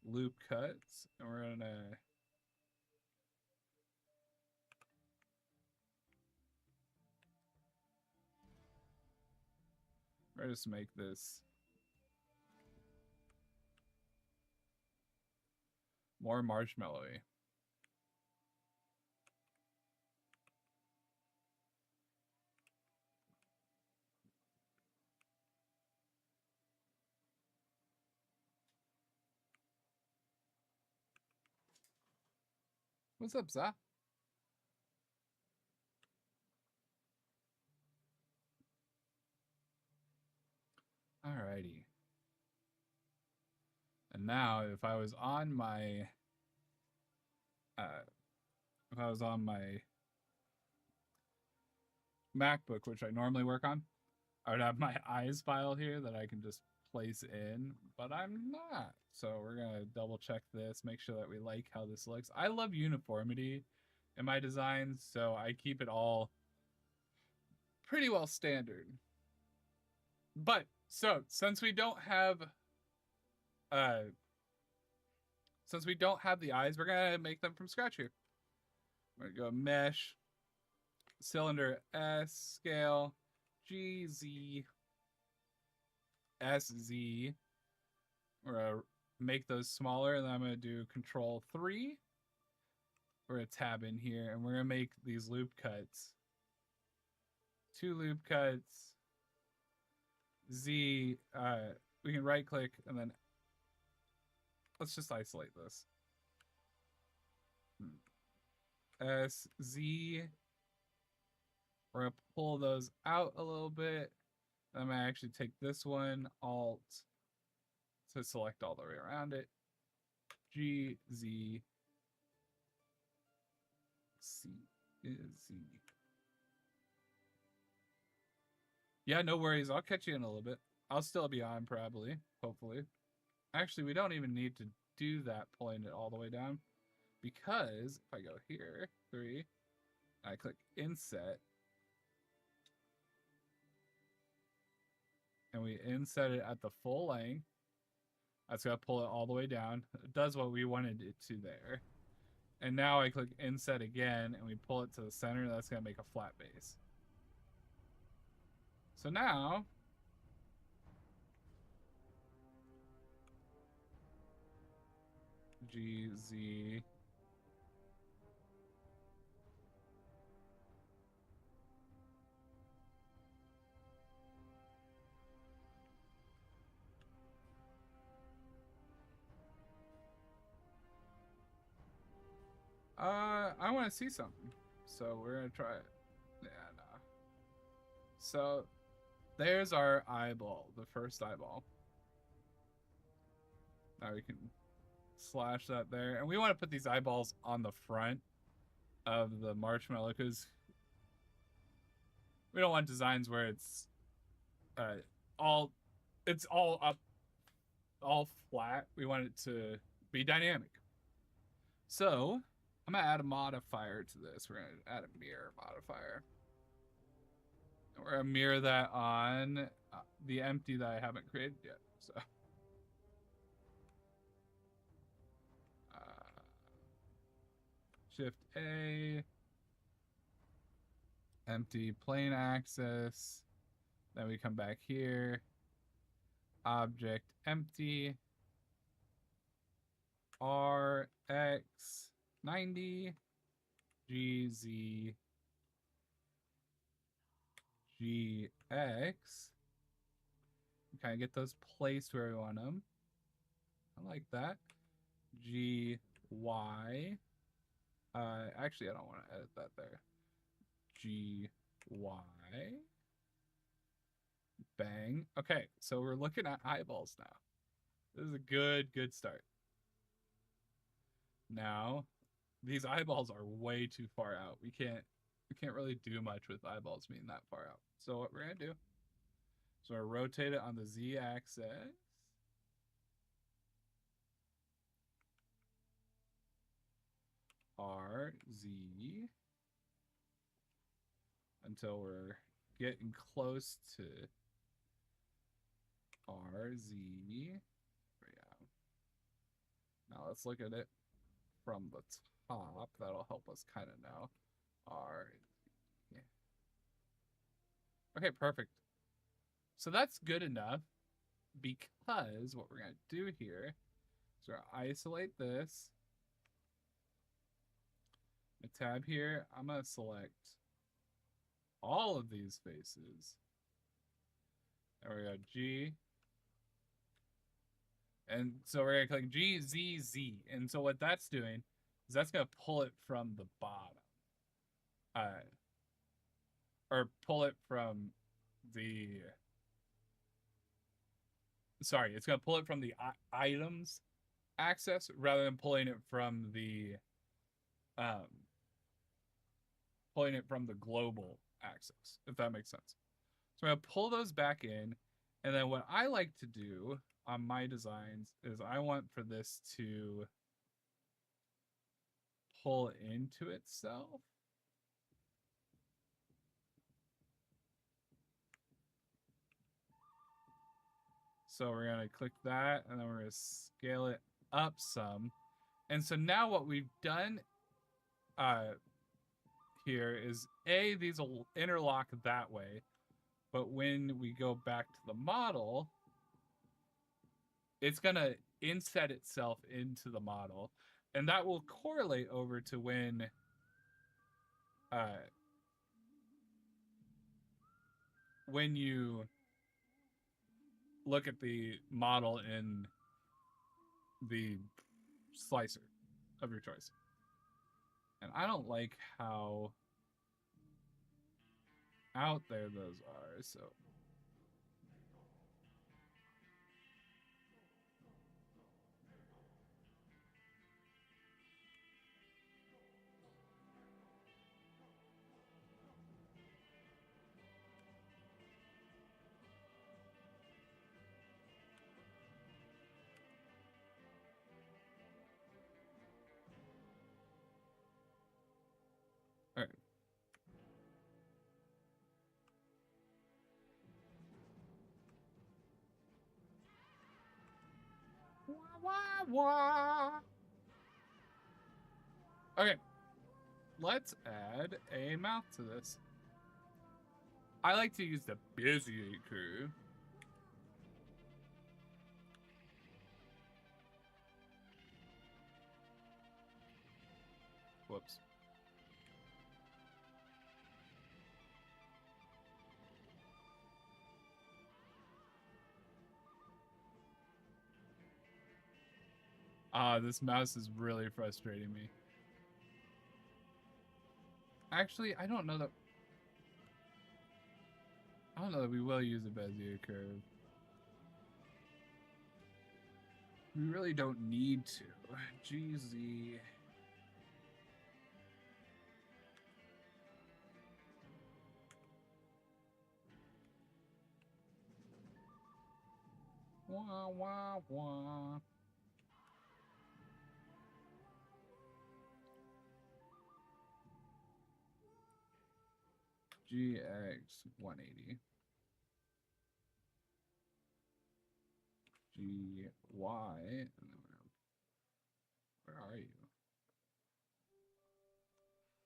loop cuts and we're going to just make this more marshmallowy. What's up, Zah? Alrighty. And now if I was on my MacBook, which I normally work on, I would have my eyes file here that I can just place in, but I'm not. So we're gonna double check this, make sure that we like how this looks. I love uniformity in my designs, so I keep it all pretty well standard. But so since we don't have uh the eyes, we're gonna make them from scratch here. We're gonna go mesh, cylinder S, scale, GZ, SZ. We're gonna make those smaller, and then I'm gonna do Control 3. We're gonna tab in here, and we're gonna make these loop cuts. 2 loop cuts. Z, we can right click, and then let's just isolate this. S, Z. We're gonna pull those out a little bit. I'm gonna actually take this one, Alt, to select all the way around it. G, Z, C, Z. Yeah, no worries. I'll catch you in a little bit. I'll still be on, probably, hopefully. Actually, we don't even need to do that, pulling it all the way down, because if I go here, 3, I click Inset, and we inset it at the full length, that's gonna pull it all the way down. It does what we wanted it to there. And now I click Inset again, and we pull it to the center. That's gonna make a flat base. So now, GZ. I want to see something, so we're gonna try it. Yeah, no. So there's our eyeball, the first eyeball. Now we can slash that there, and we want to put these eyeballs on the front of the marshmallow because we don't want designs where it's all up, all flat. We want it to be dynamic. So I'm gonna add a modifier to this. We're gonna add a mirror modifier. We're gonna mirror that on the empty that I haven't created yet. So Shift A, empty plane axis. Then we come back here, object empty, RX 90, GZ, GX. Kind of get those placed where we want them. I like that. GY. Actually, I don't want to edit that there. GY. Bang. Okay, so we're looking at eyeballs now. This is a good start. Now, these eyeballs are way too far out. We can't really do much with eyeballs being that far out. So what we're gonna do is we're gonna rotate it on the Z-axis. RZ until we're getting close to RZ. Yeah. Now let's look at it from the top. That'll help us kind of know. RZ. Okay, perfect. So that's good enough because what we're going to do here is we're going to isolate this. A tab here, I'm going to select all of these faces. There we go, G. And so we're going to click G, Z, Z. And so what that's doing is that's going to pull it from the bottom. Or pull it from the... Sorry, it's going to pull it from the items axis rather than pulling it from the global axis, if that makes sense. So I'm going to pull those back in, And then what I like to do on my designs is I want for this to pull into itself. So we're going to click that, and then we're going to scale it up some. And so now what we've done here is, A, these will interlock that way. But when we go back to the model, it's going to inset itself into the model. And that will correlate over to when you look at the model in the slicer of your choice. And I don't like how out there those are, so all right. Wah, wah, wah. Okay, let's add a mouth to this. I like to use the Bezier curve. Whoops. This mouse is really frustrating me. Actually, I don't know that we will use a Bezier curve. We really don't need to. GZ. Wah, wah, wah. GX 180. GY. And then where are you?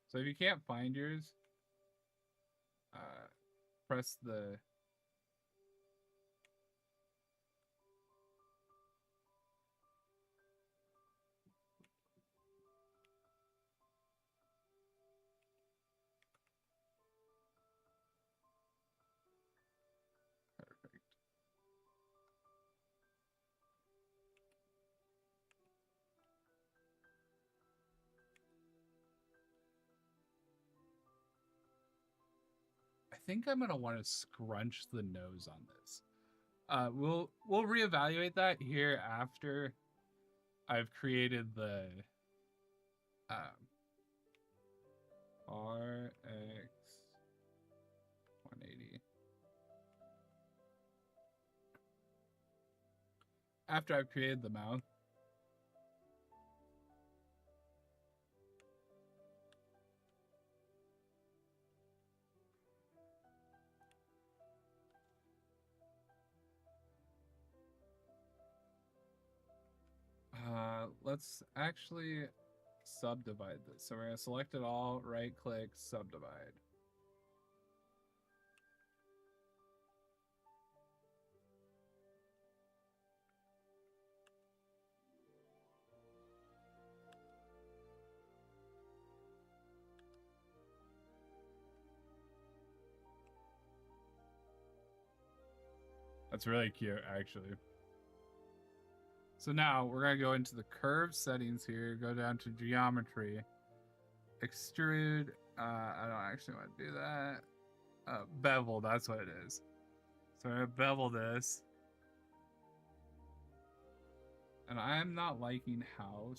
So if you can't find yours, press the perfect. I think I'm gonna want to scrunch the nose on this. We'll reevaluate that here after I've created the RX 180. After I've created the mouth. Let's actually subdivide this. So we're gonna select it all, right click, subdivide. That's really cute, actually. So now we're going to go into the curve settings here, go down to geometry, extrude. I don't actually want to do that. Bevel, that's what it is. So I'm going to bevel this. And I'm not liking how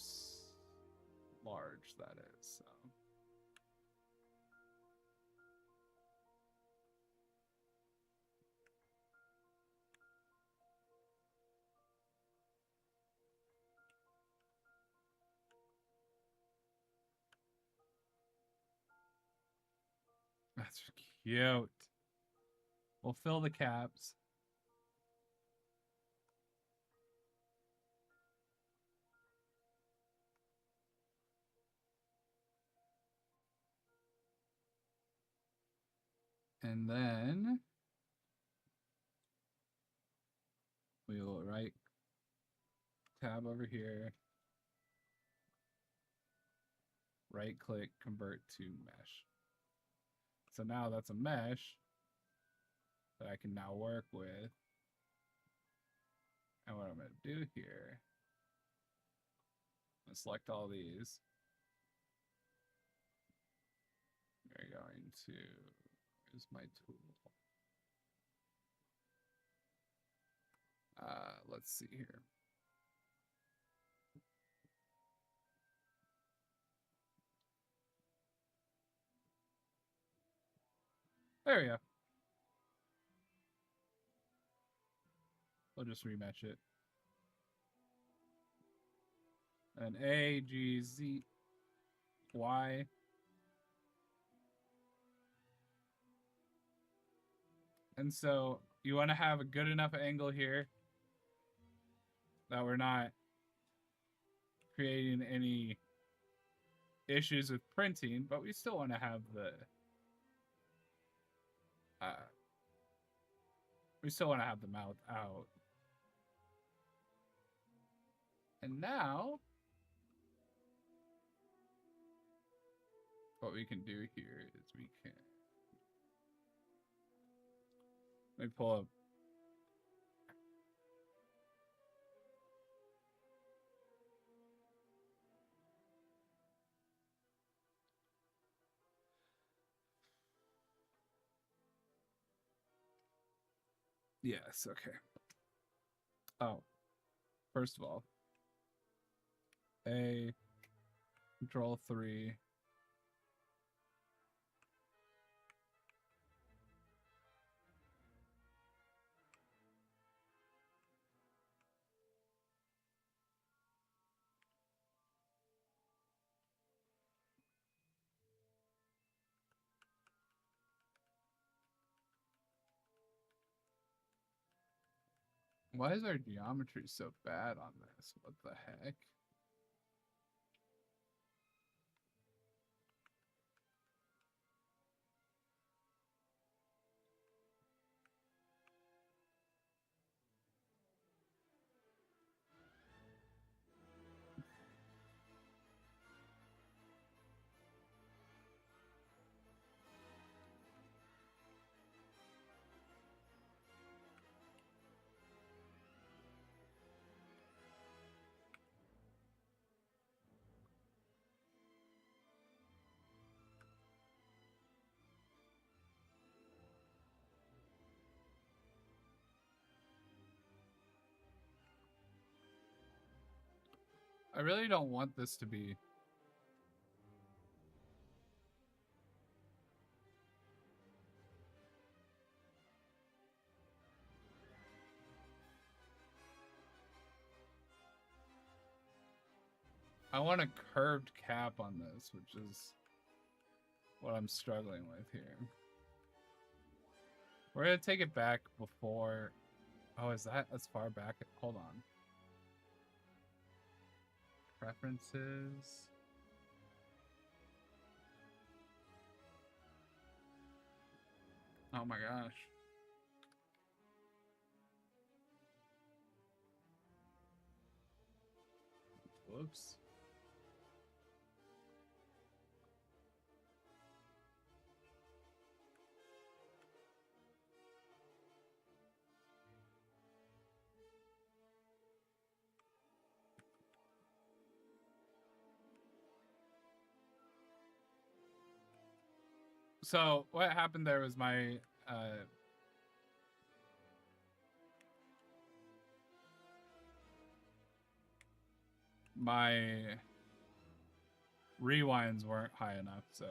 large that is, so. That's cute. We'll fill the caps. And then we will right tab over here, right click, convert to mesh. So now that's a mesh that I can now work with. And what I'm going to do here, I'm going to select all these. We're going to, where's my tool? Let's see here. There we go. We'll just rematch it. And A, G, Z, Y. And so you want to have a good enough angle here that we're not creating any issues with printing, but we still want to have the mouth out. And now what we can do here is we can, let me pull up. Yes, okay. Oh, first of all, A, Control 3. Why is our geometry so bad on this? What the heck? I really don't want this to be. I want a curved cap on this, which is what I'm struggling with here. We're going to take it back before. Oh, is that as far back? Hold on. Preferences. Oh my gosh. Whoops. So what happened there was my my rewinds weren't high enough, so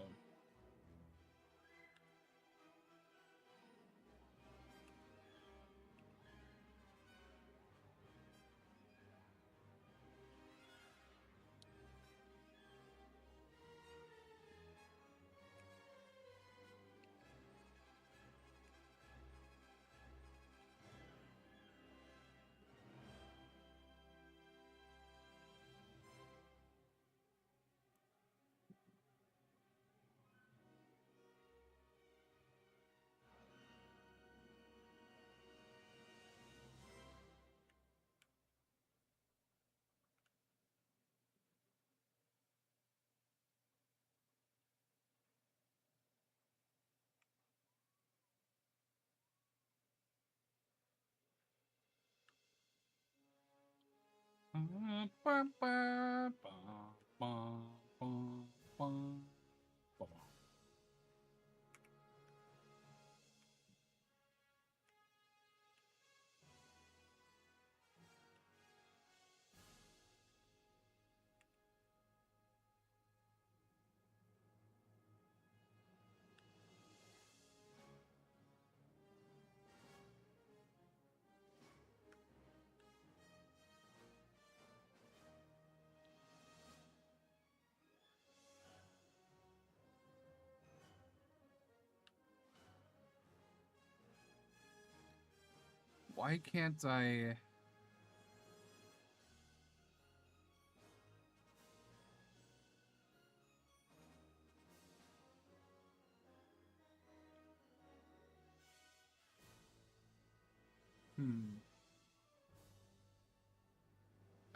Why can't I...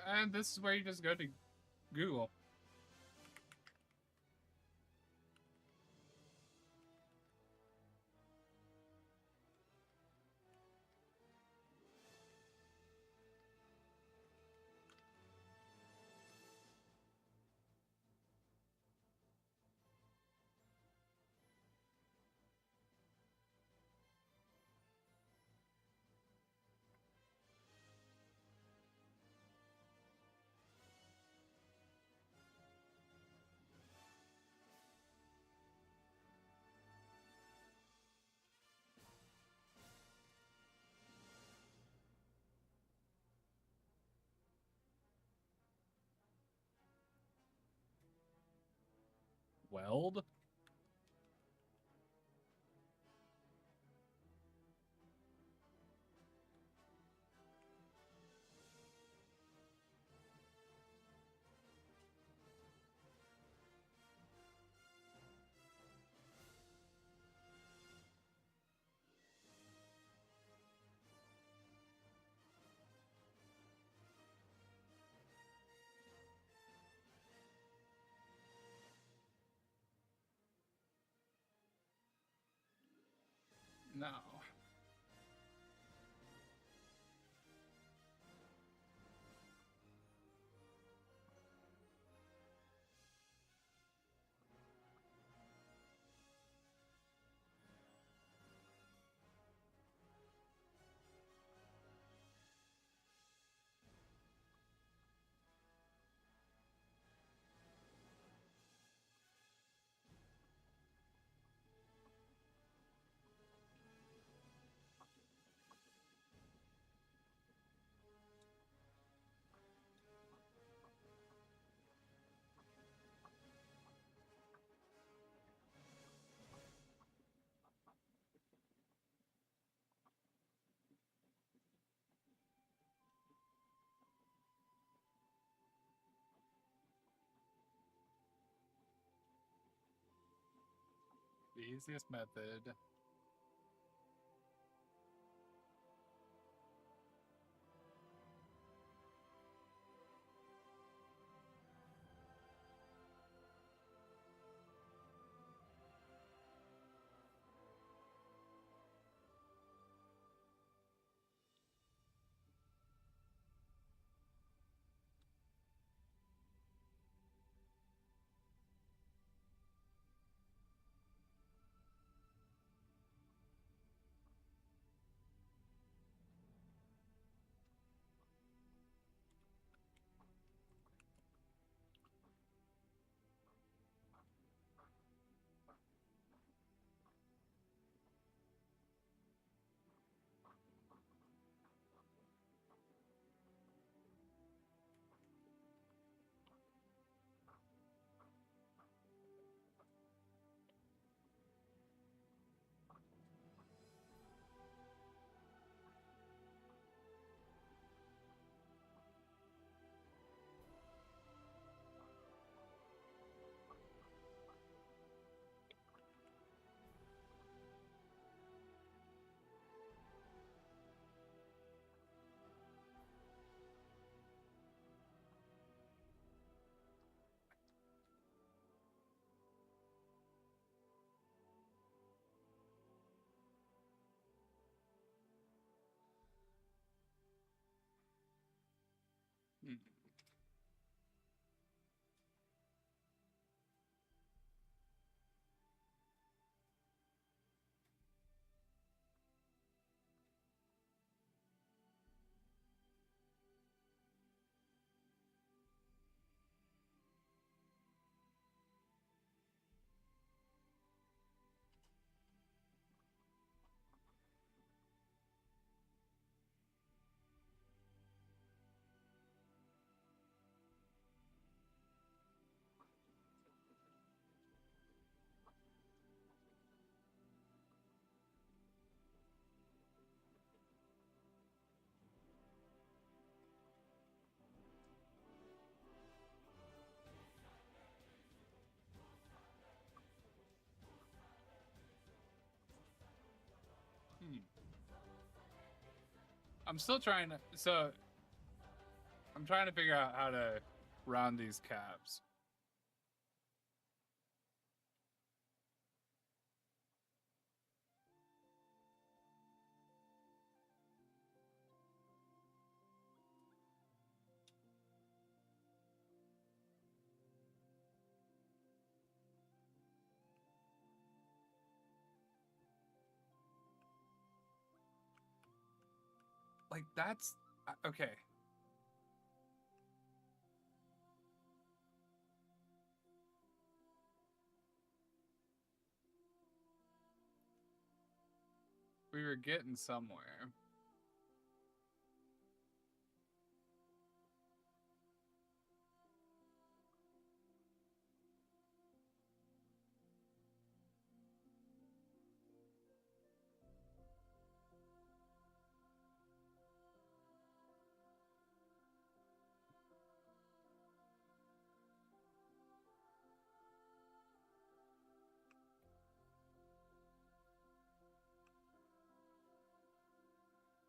And this is where you just go to Google. Weld? No. The easiest method. I'm still trying to. So I'm trying to figure out how to round these caps. Like, that's okay. We were getting somewhere.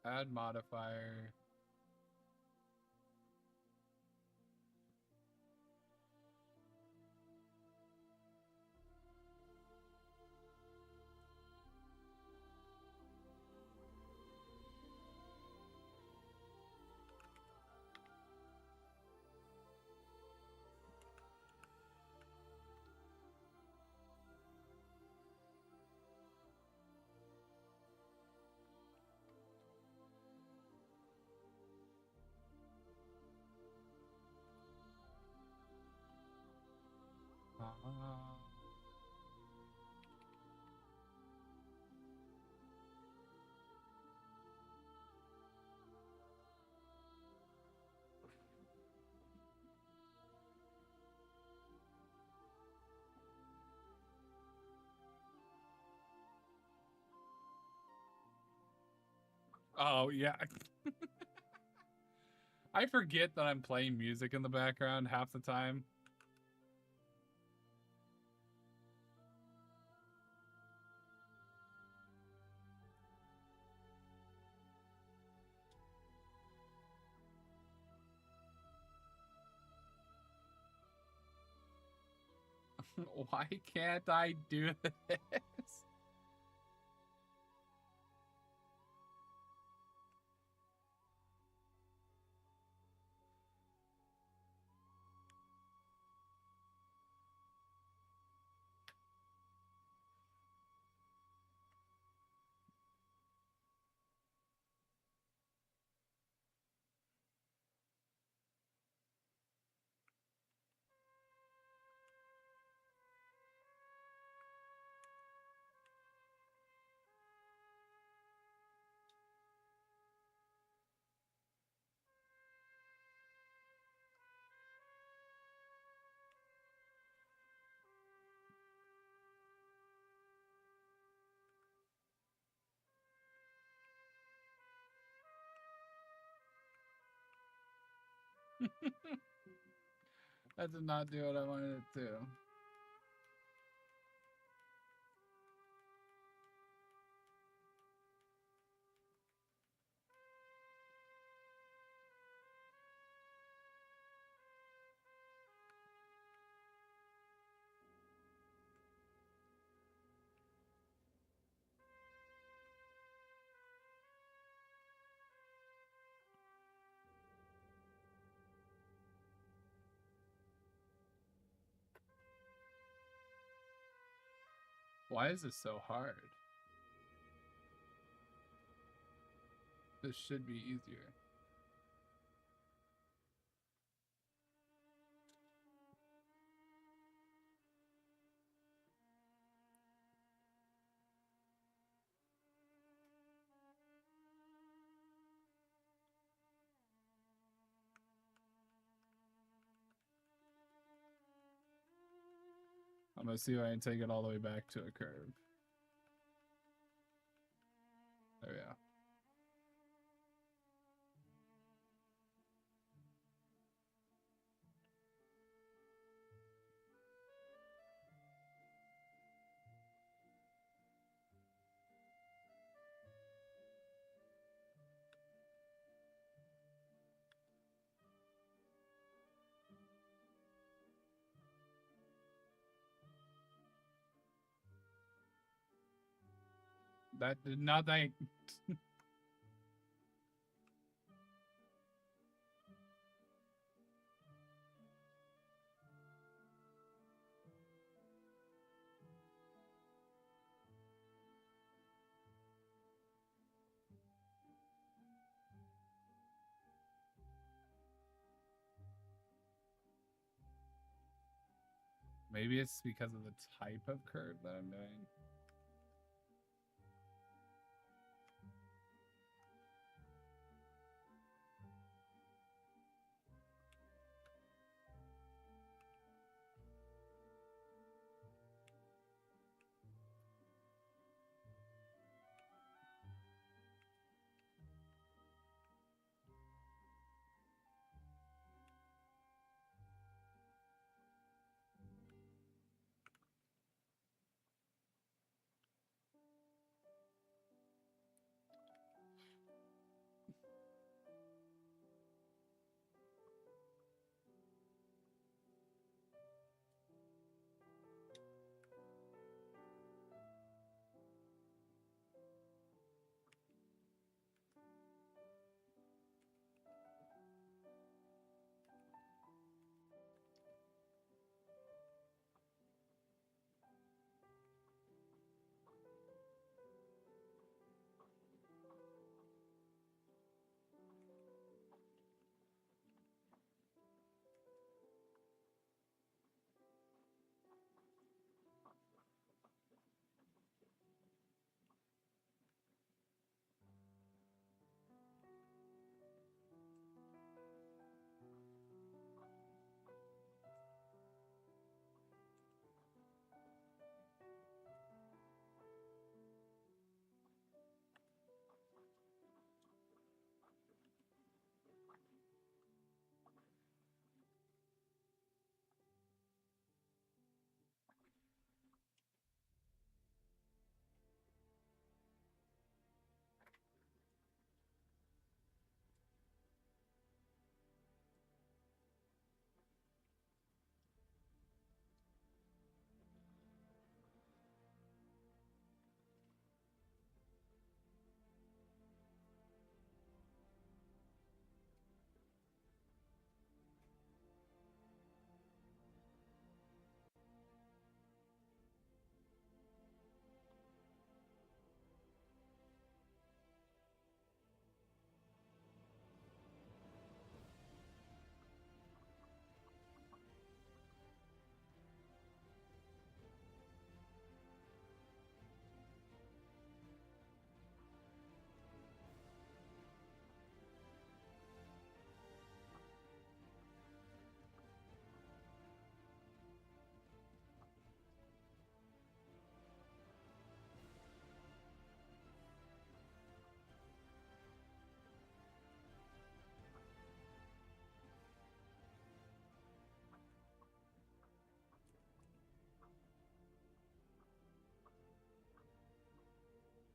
Add modifier. Oh, yeah. I forget that I'm playing music in the background half the time. Why can't I do this? That did not do what I wanted it to. Why is this so hard? This should be easier. I'm gonna see if I can take it all the way back to a curve. There we go. That did nothing. Maybe it's because of the type of curve that I'm doing.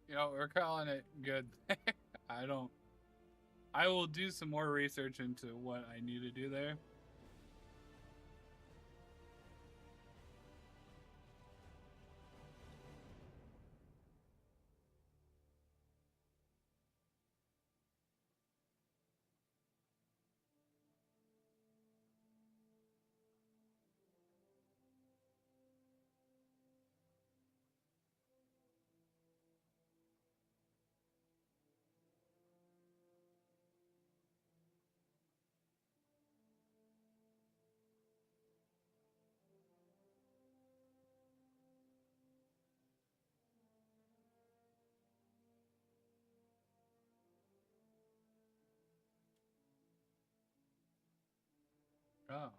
You know, we're calling it good. I will do some more research into what I need to do there. Oh.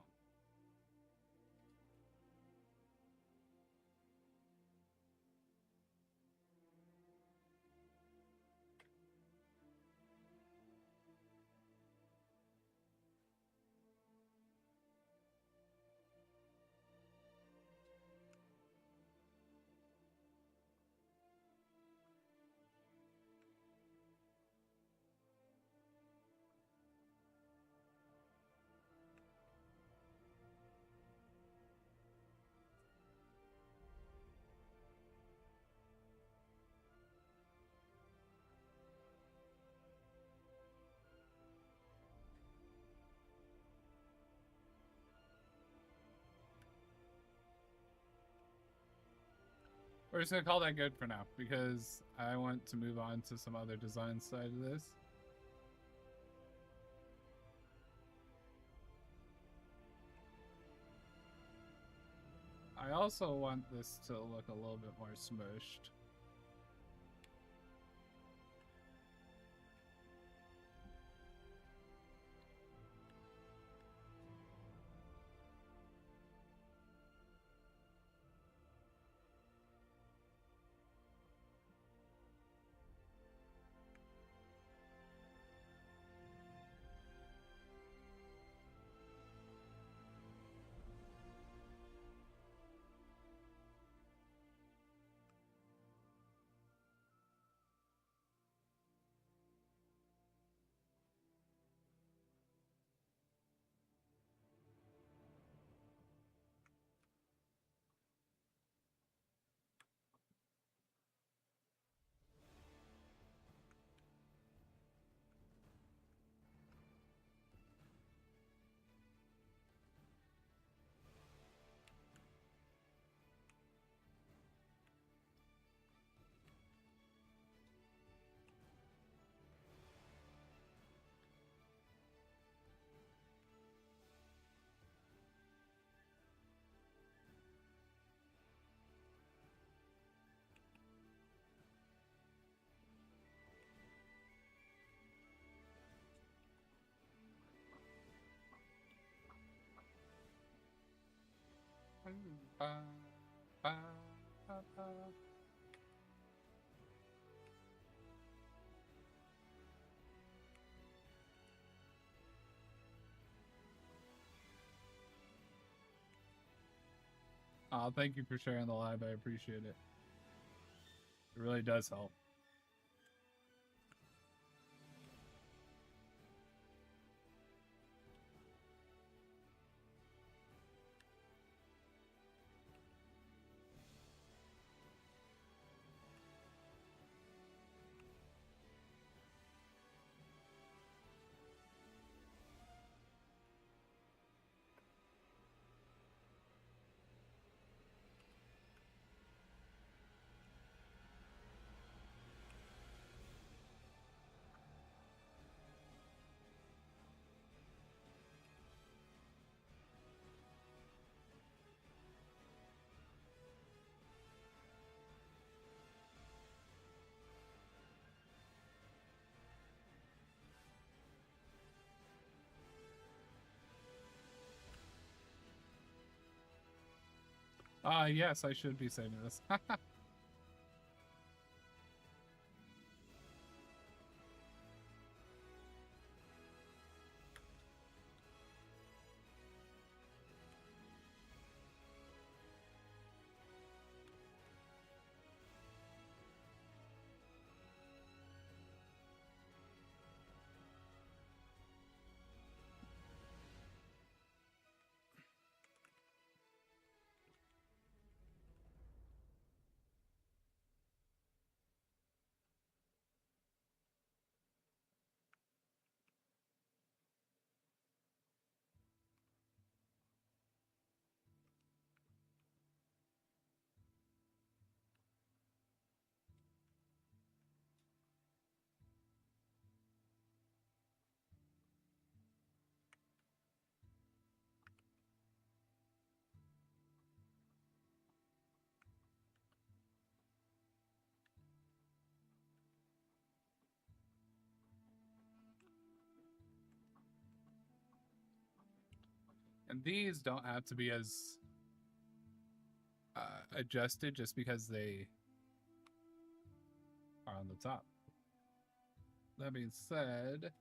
We're just gonna call that good for now because I want to move on to some other design side of this. I also want this to look a little bit more smushed. Oh, thank you for sharing the live. I appreciate it. It really does help. Yes, I should be saving this. And these don't have to be as adjusted just because they are on the top. That being said,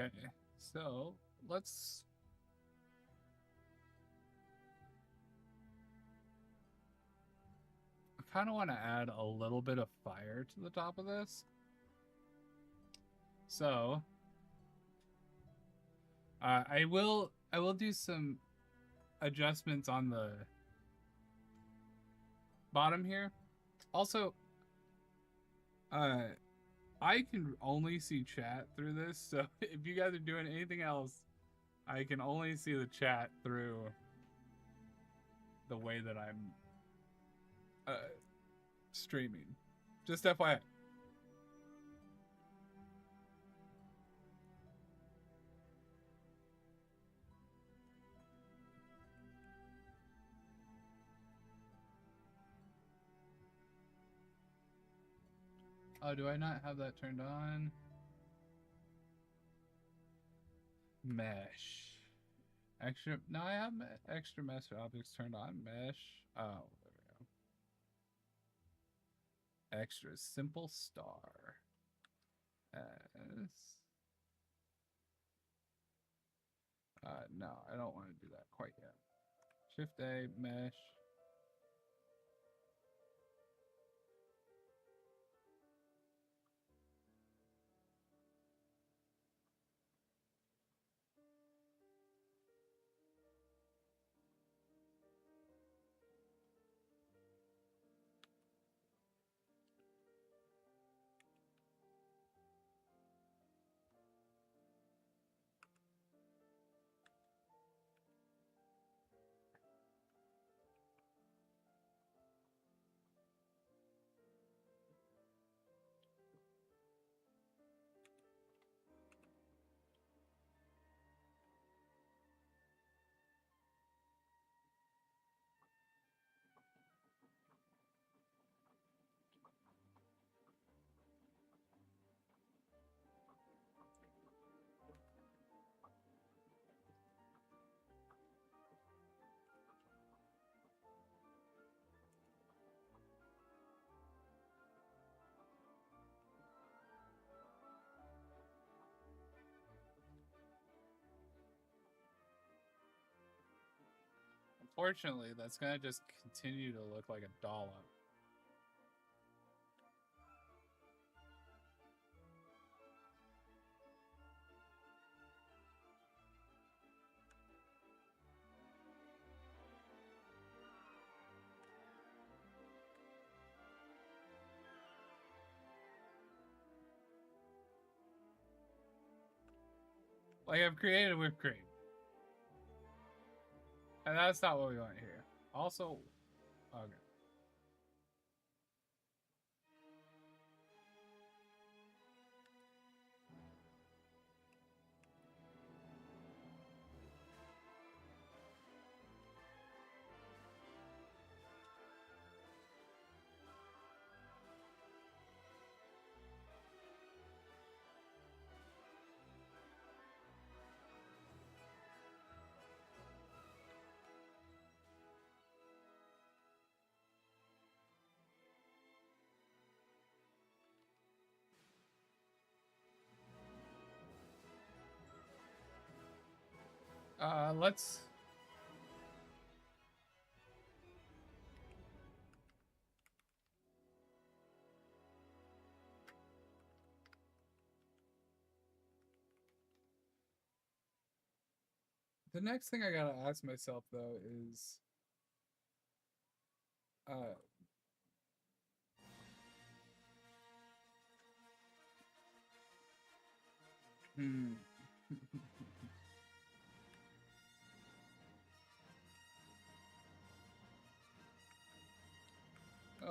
Okay, so let's... I kind of want to add a little bit of fire to the top of this. So, I will do some adjustments on the bottom here. Also, I can only see chat through this, so if you guys are doing anything else, I can only see the chat through the way that I'm streaming. Just FYI. Oh, do I not have that turned on? Mesh. Extra. No, I have extra mesh objects turned on. Mesh. Oh, there we go. Extra simple star. S. No, I don't want to do that quite yet. Shift A, mesh. Unfortunately, that's gonna just continue to look like a dollop. Like I've created whipped cream. And that's not what we want here. Also, okay. Let's... The next thing I gotta ask myself, though, is...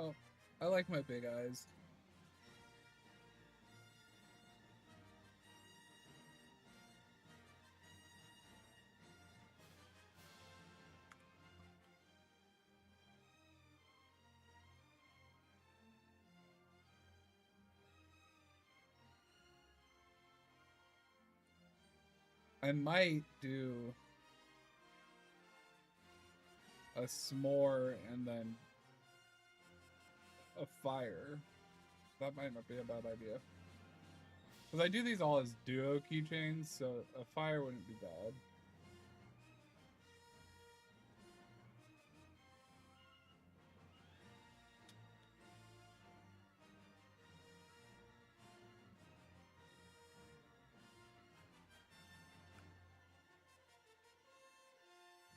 Oh, I like my big eyes. I might do a s'more and then a fire. That might not be a bad idea. Because I do these all as duo keychains, so a fire wouldn't be bad.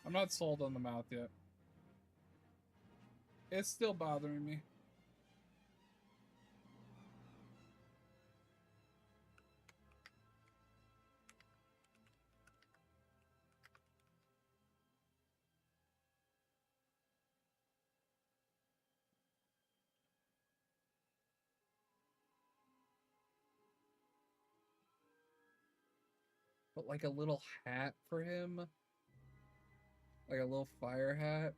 I'm not sold on the mouth yet. It's still bothering me. But like a little hat for him? Like a little fire hat?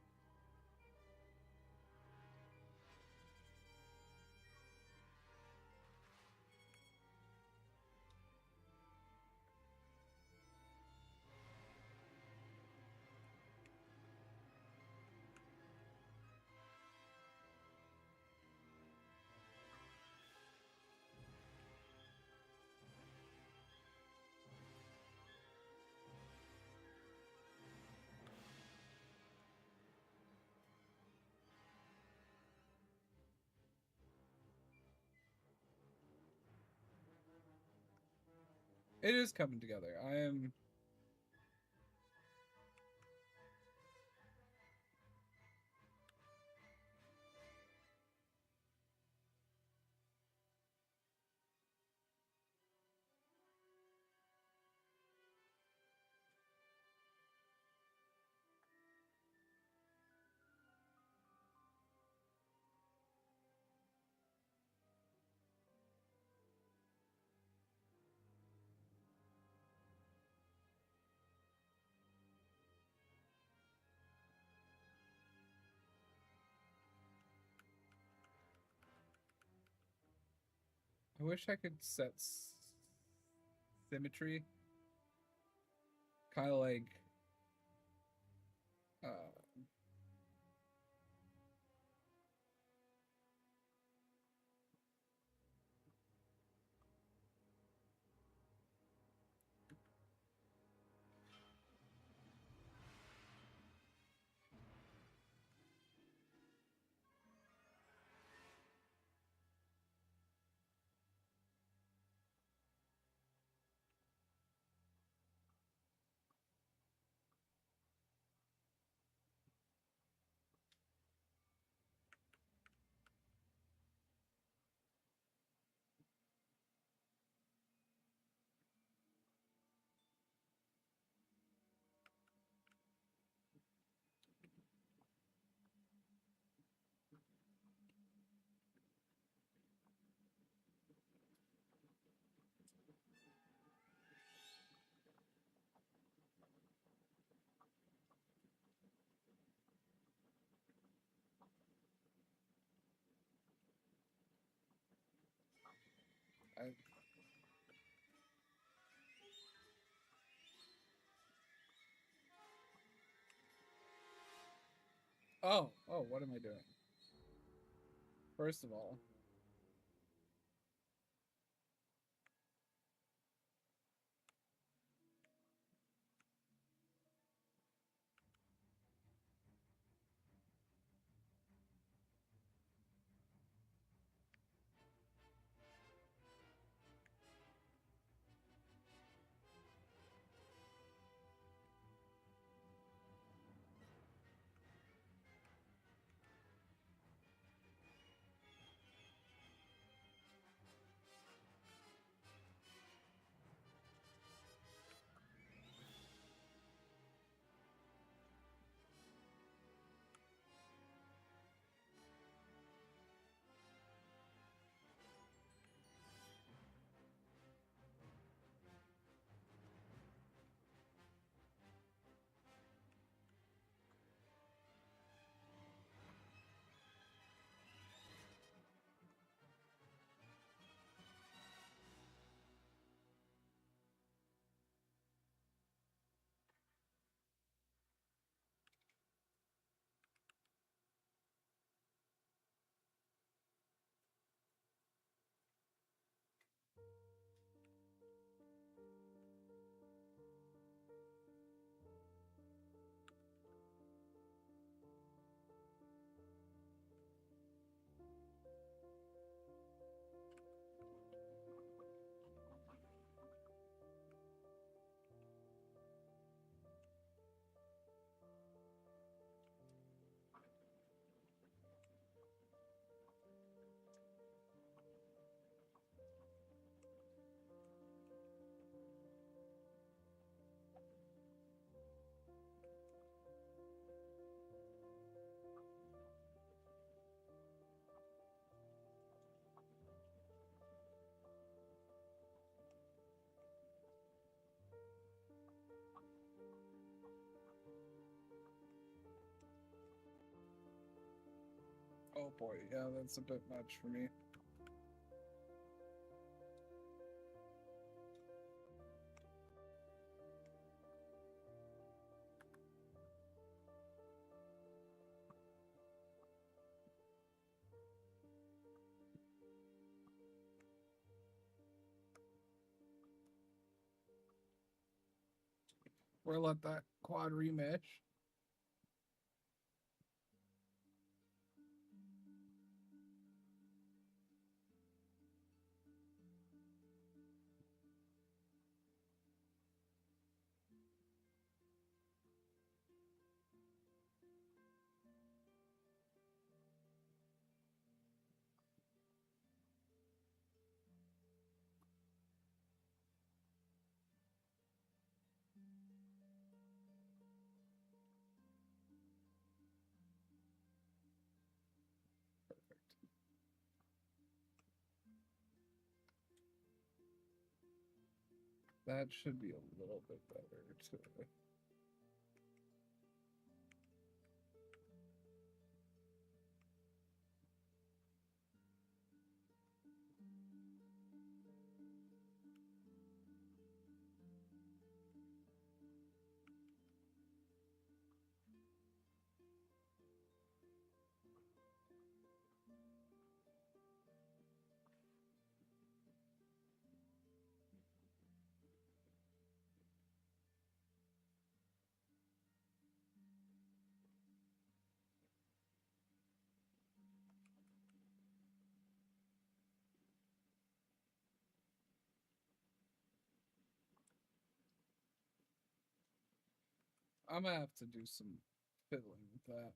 It is coming together. I am... I wish I could set symmetry. Kind of like... Uh, I... Oh, what am I doing? First of all... Oh boy, yeah, that's a bit much for me. We'll let that quad rematch. Perfect. That should be a little bit better too. I'm gonna have to do some fiddling with that.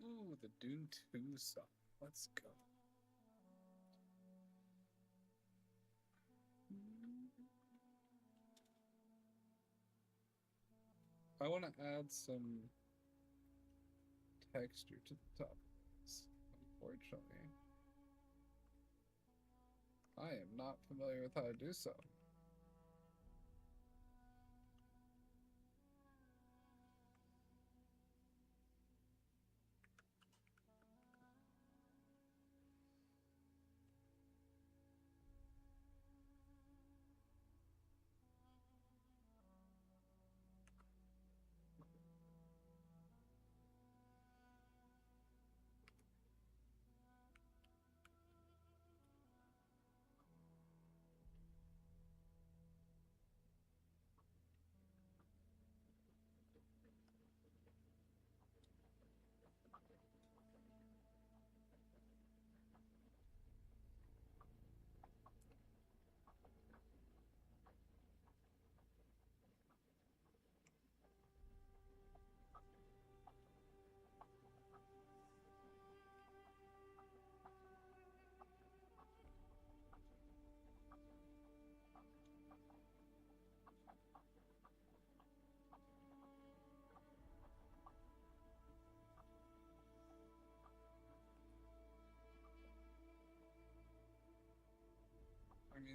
Ooh, the Dune 2 song. Let's go. I want to add some texture to the top of this, unfortunately. I am not familiar with how to do so.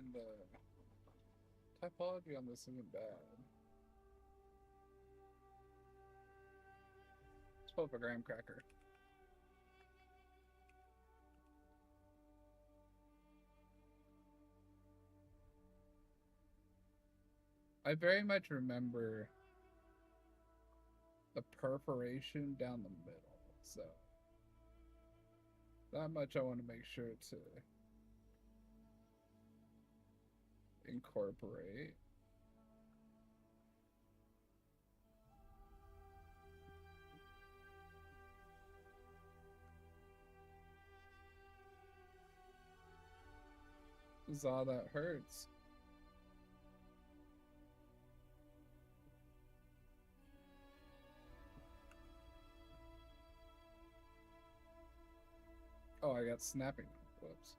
mean, the typology on this isn't bad. Let's pull up a graham cracker. I very much remember the perforation down the middle, so that much I want to make sure to incorporate. This is all that hurts. Oh, I got snapping. Whoops.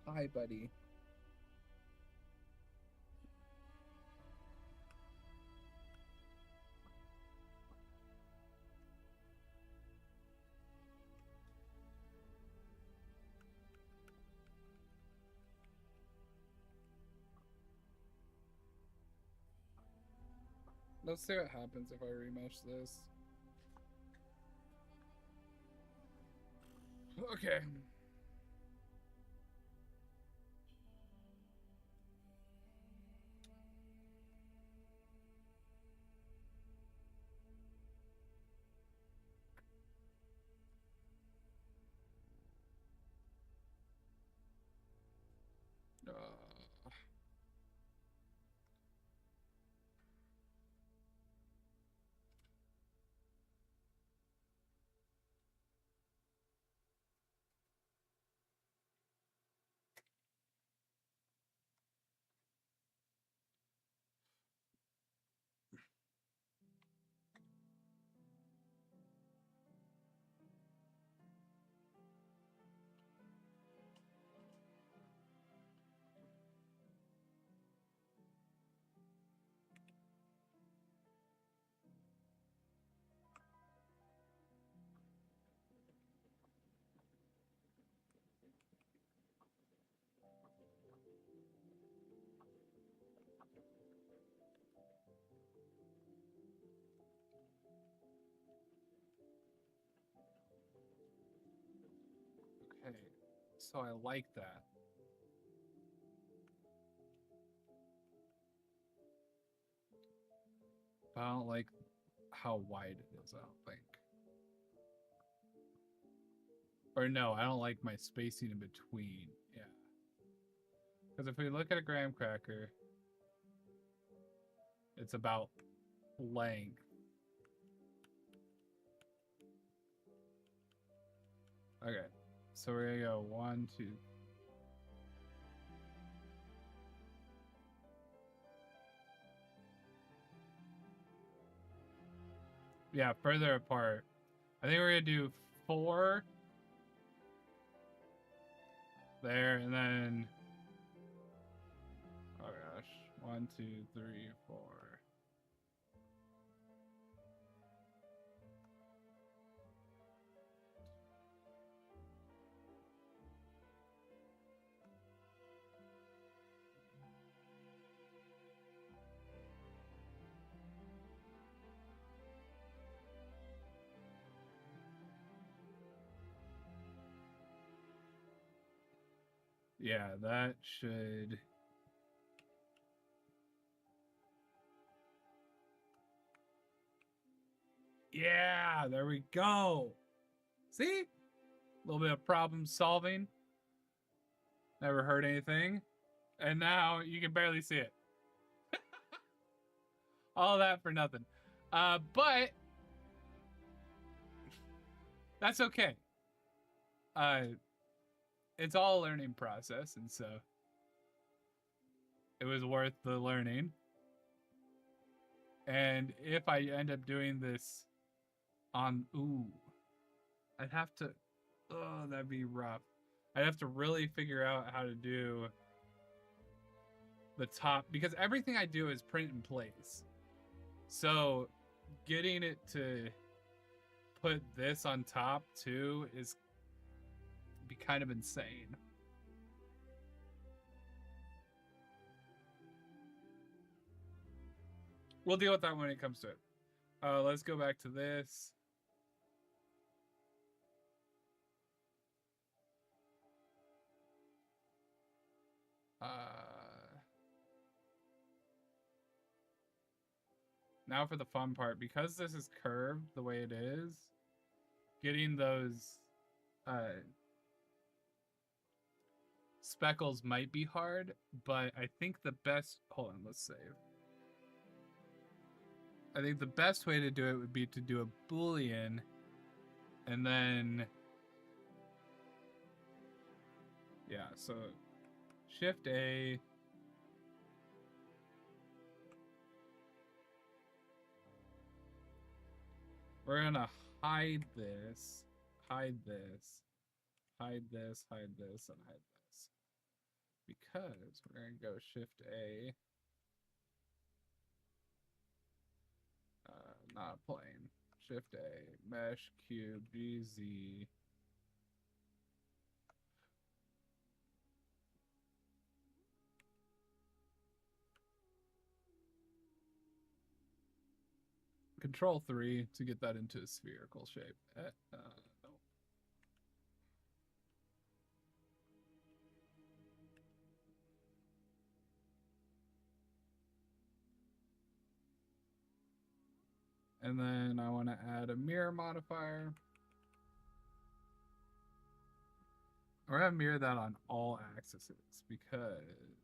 Hi, buddy. Let's see what happens if I remesh this. Okay. Okay, so I like that. But I don't like how wide it is, I don't think. Or no, I don't like my spacing in between. Yeah. Because if we look at a graham cracker, it's about length. Okay, so we're gonna go 1, 2. Yeah, further apart. I think we're gonna do 4 there, and then oh gosh, 1, 2, 3, 4. Yeah, that should. Yeah, there we go. See? A little bit of problem solving. Never heard anything. And now you can barely see it. All that for nothing. But that's okay. It's all a learning process, and so it was worth the learning. And if I end up doing this on I'd have to, oh, that'd be rough. I'd have to really figure out how to do the top, because everything I do is print in place. So getting it to put this on top too is be kind of insane. We'll deal with that when it comes to it. Let's go back to this. Now for the fun part. Because this is curved the way it is, getting those speckles might be hard, but I think the best... Hold on, let's save. I think the best way to do it would be to do a Boolean and then... Yeah, so Shift A. We're gonna hide this, hide this, hide this, hide this, and hide this. Because we're gonna go Shift A. Not plane. Shift A, mesh, cube, GZ. Control 3 to get that into a spherical shape. No. And then I want to add a mirror modifier. We're going to mirror that on all axes because...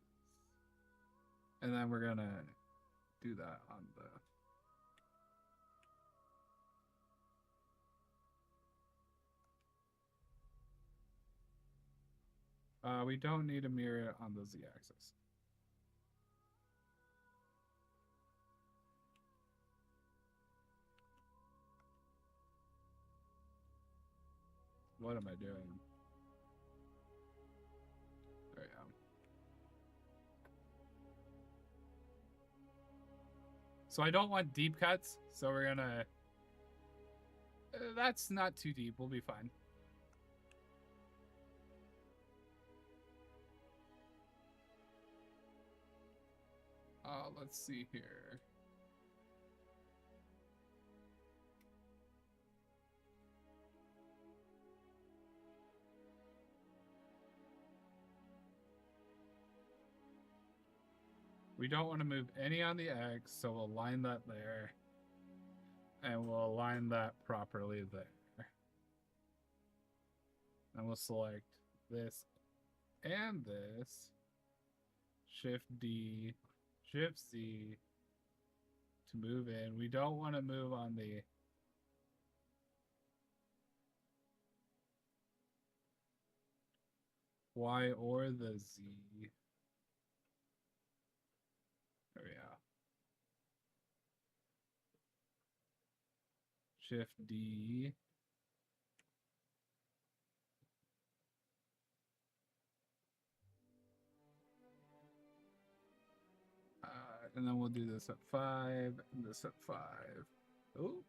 And then we're going to do that on the... we don't need a mirror on the z-axis. What am I doing? There we go. So I don't want deep cuts, so we're gonna... that's not too deep, we'll be fine. Let's see here. We don't want to move any on the X, so we'll line that there. And we'll align that properly there. And we'll select this and this. Shift D, Shift C to move in. We don't want to move on the Y or the Z. There we go. Shift D. And then we'll do this at 5 and this at 5. Oh.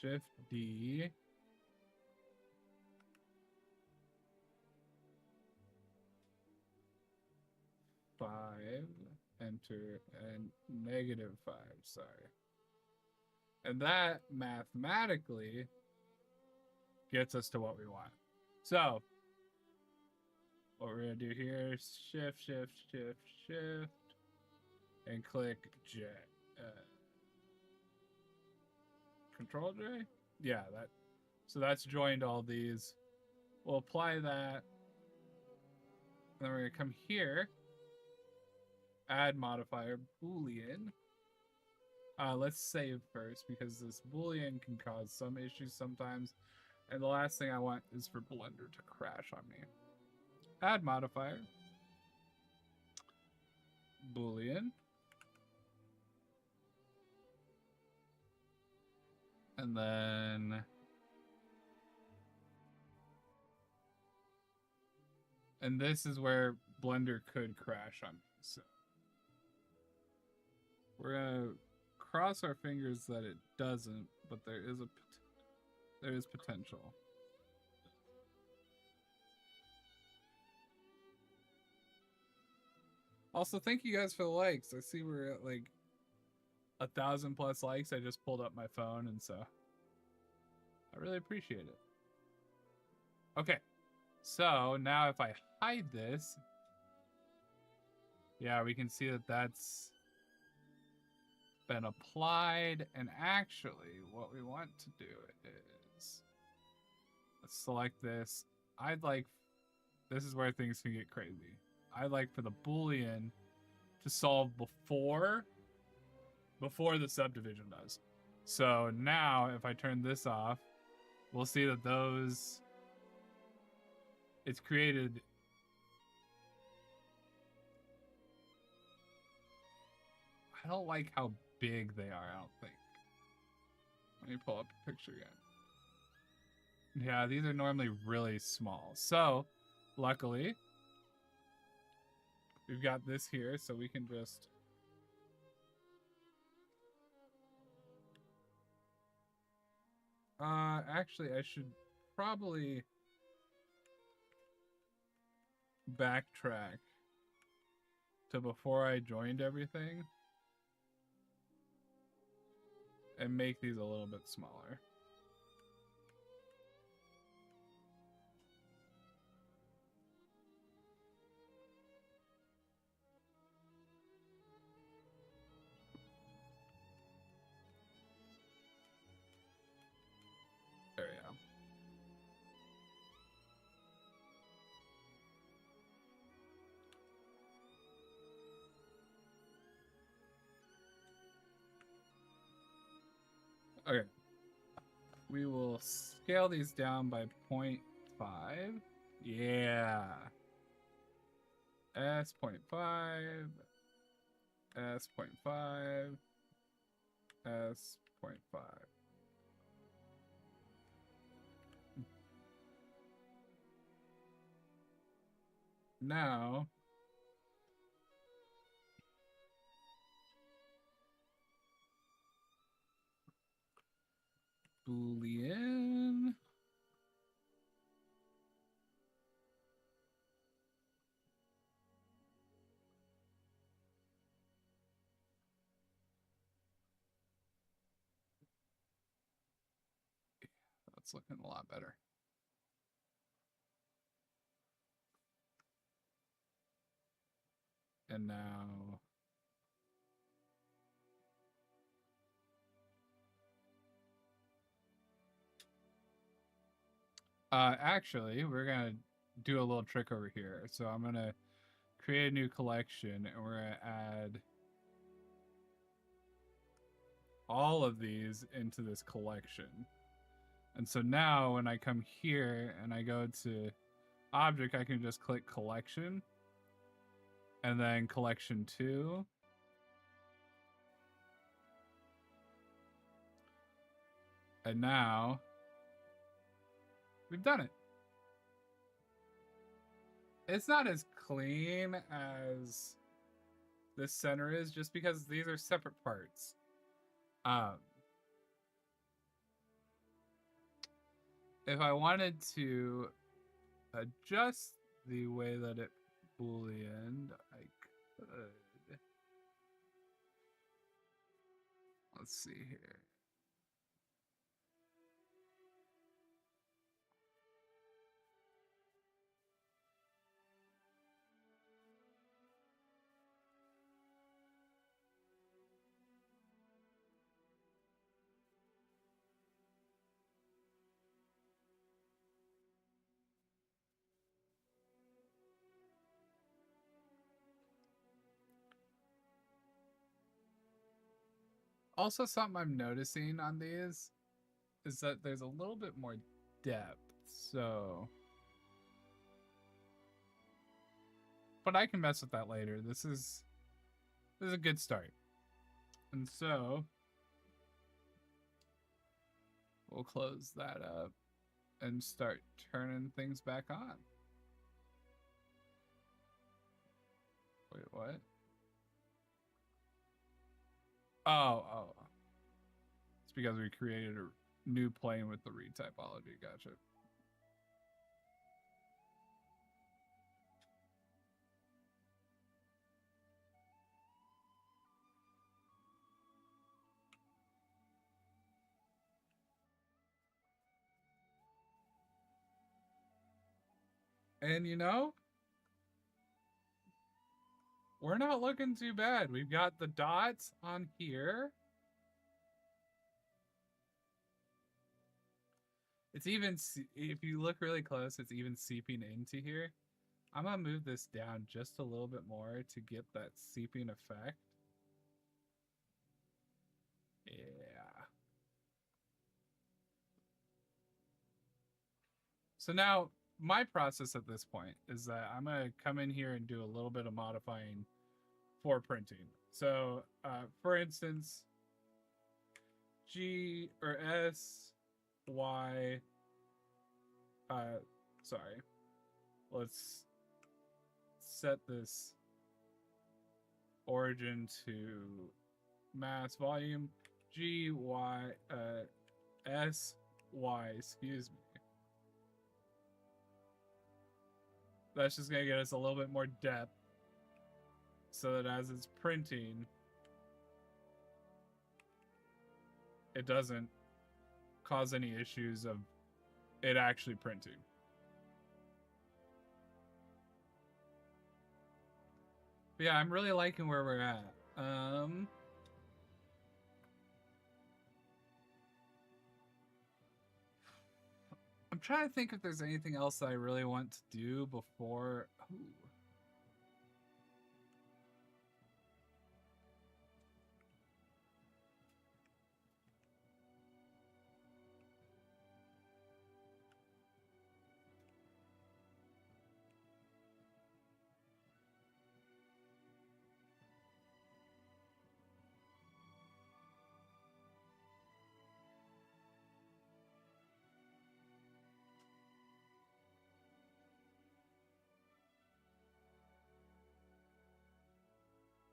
Shift D. Five, enter, and -5, sorry. And that mathematically gets us to what we want. So what we're gonna do here is shift, shift, shift, shift, and click J. Control J? Yeah, that. So that's joined all these. We'll apply that. And then we're gonna come here, add modifier, Boolean. Let's save first because this Boolean can cause some issues sometimes. And the last thing I want is for Blender to crash on me. Add modifier. Boolean. And then... And this is where Blender could crash on me, so... We're gonna cross our fingers that it doesn't, but there is potential. Also, thank you guys for the likes. I see we're at like 1,000+ likes. I just pulled up my phone, and so I really appreciate it. Okay, so now if I hide this, yeah, we can see that that's been applied. And actually, what we want to do is let's select this. This is where things can get crazy. I'd like for the Boolean to solve before the subdivision does. So now if I turn this off, we'll see that it's created. I don't like how big they are, I don't think. Let me pull up a picture again. Yeah, these are normally really small. So, luckily, we've got this here, so we can just... actually, I should probably backtrack to before I joined everything and make these a little bit smaller. There we go. Okay. We will scale these down by 0.5. Yeah. S.5. S.5. S.5. Now, Boolean. That's looking a lot better. And now... actually, we're gonna do a little trick over here. So I'm gonna create a new collection, and we're gonna add all of these into this collection. And so now when I come here and I go to object, I can just click collection and then collection 2. And now we've done it. It's not as clean as this center is just because these are separate parts. If I wanted to adjust the way that it Booleaned, I could. Let's see here. Also, something I'm noticing on these is that there's a little bit more depth, so... But I can mess with that later. This is This is a good start. And so we'll close that up and start turning things back on. Wait, what? Oh. It's because we created a new plane with the read typology. Gotcha. And you know, we're not looking too bad. We've got the dots on here. It's even, if you look really close, it's even seeping into here. I'm gonna move this down just a little bit more to get that seeping effect. Yeah. So now my process at this point is that I'm gonna come in here and do a little bit of modifying for printing. So for instance, G or S, Y, sorry, let's set this origin to mass volume, G, Y, S, Y, excuse me. That's just gonna get us a little bit more depth so that as it's printing, it doesn't cause any issues of it actually printing. But yeah, I'm really liking where we're at. I'm trying to think if there's anything else I really want to do before. Ooh.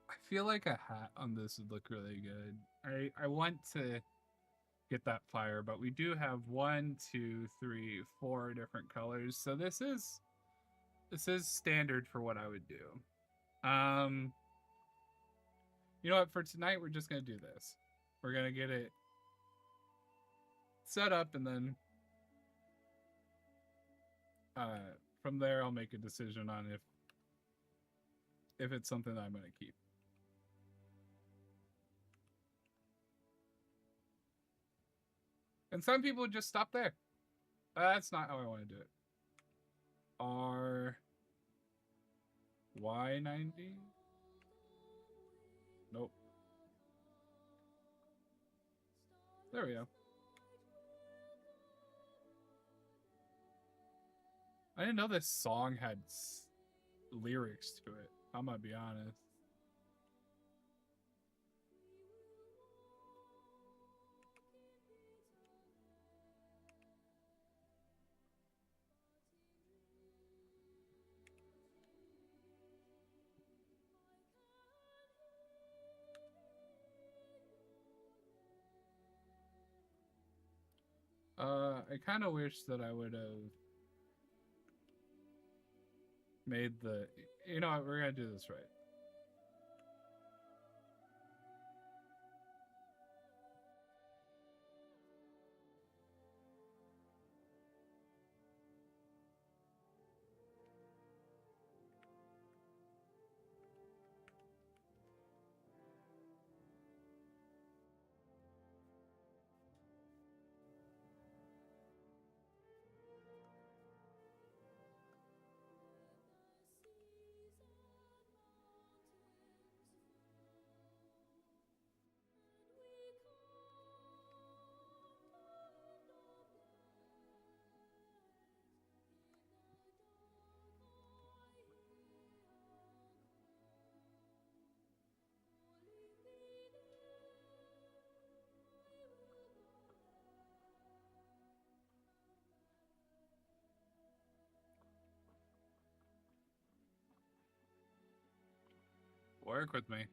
I feel like a hat on this would look really good. I want to get that fire, but we do have 1, 2, 3, 4 different colors. So this is standard for what I would do. You know what? For tonight, we're just gonna do this. We're gonna get it set up, and then from there, I'll make a decision on if it's something that I'm gonna keep. And some people just stop there. That's not how I want to do it. R Y90? Nope. There we go. I didn't know this song had lyrics to it. I'm gonna be honest. I kind of wish that I would have made the... You know what? We're gonna do this right. Work with me.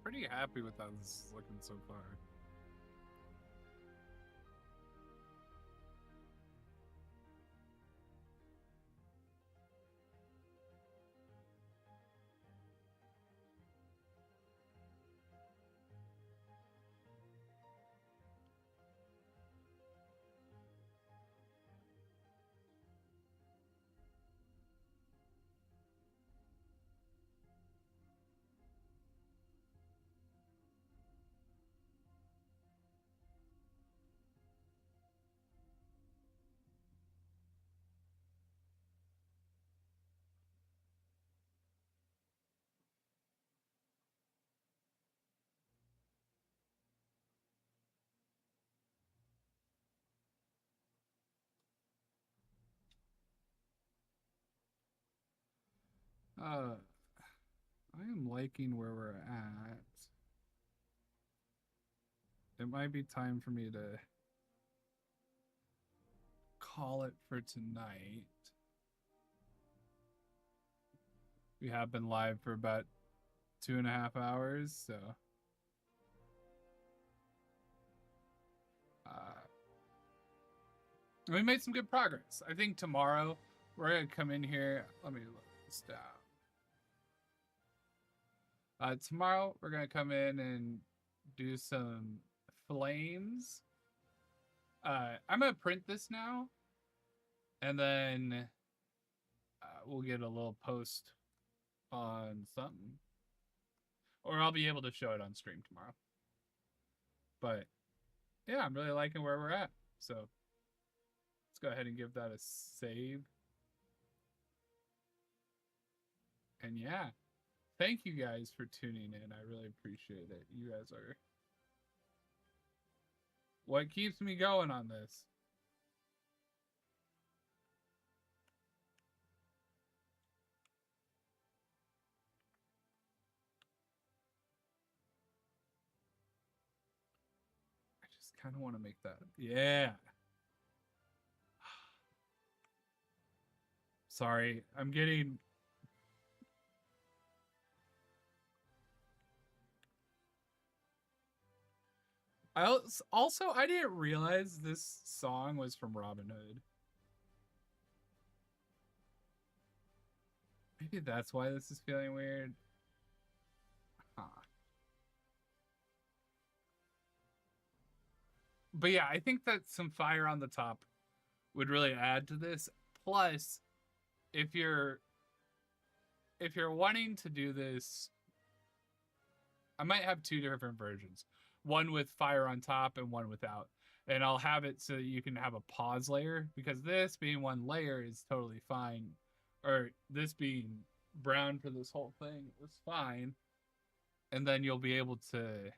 Pretty happy with how this is looking so far. I am liking where we're at. It might be time for me to call it for tonight. We have been live for about 2.5 hours, so we made some good progress. I think tomorrow we're gonna come in here. Let me look this down. Tomorrow we're gonna come in and do some flames. I'm gonna print this now, and then we'll get a little post on something, or I'll be able to show it on stream tomorrow. But yeah, I'm really liking where we're at. So let's go ahead and give that a save. And yeah, thank you guys for tuning in. I really appreciate it. You guys are what keeps me going on this. I just kind of want to make that. Yeah. Sorry, I'm getting. I didn't realize this song was from Robin Hood. Maybe that's why this is feeling weird. Huh. But yeah, I think that some fire on the top would really add to this. Plus, if you're wanting to do this, I might have two different versions. One with fire on top and one without. And I'll have it so that you can have a pause layer, because this being one layer is totally fine. Or this being brown for this whole thing is fine. And then you'll be able to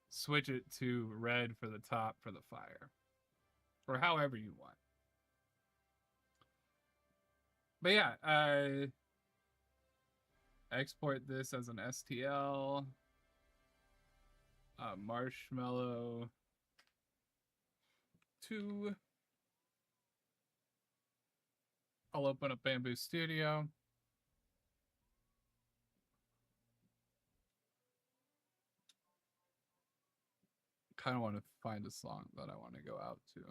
switch it to red for the top for the fire. Or however you want. But yeah, export this as an STL. Marshmallow 2. I'll open up Bamboo Studio. Kind of want to find a song that I want to go out to.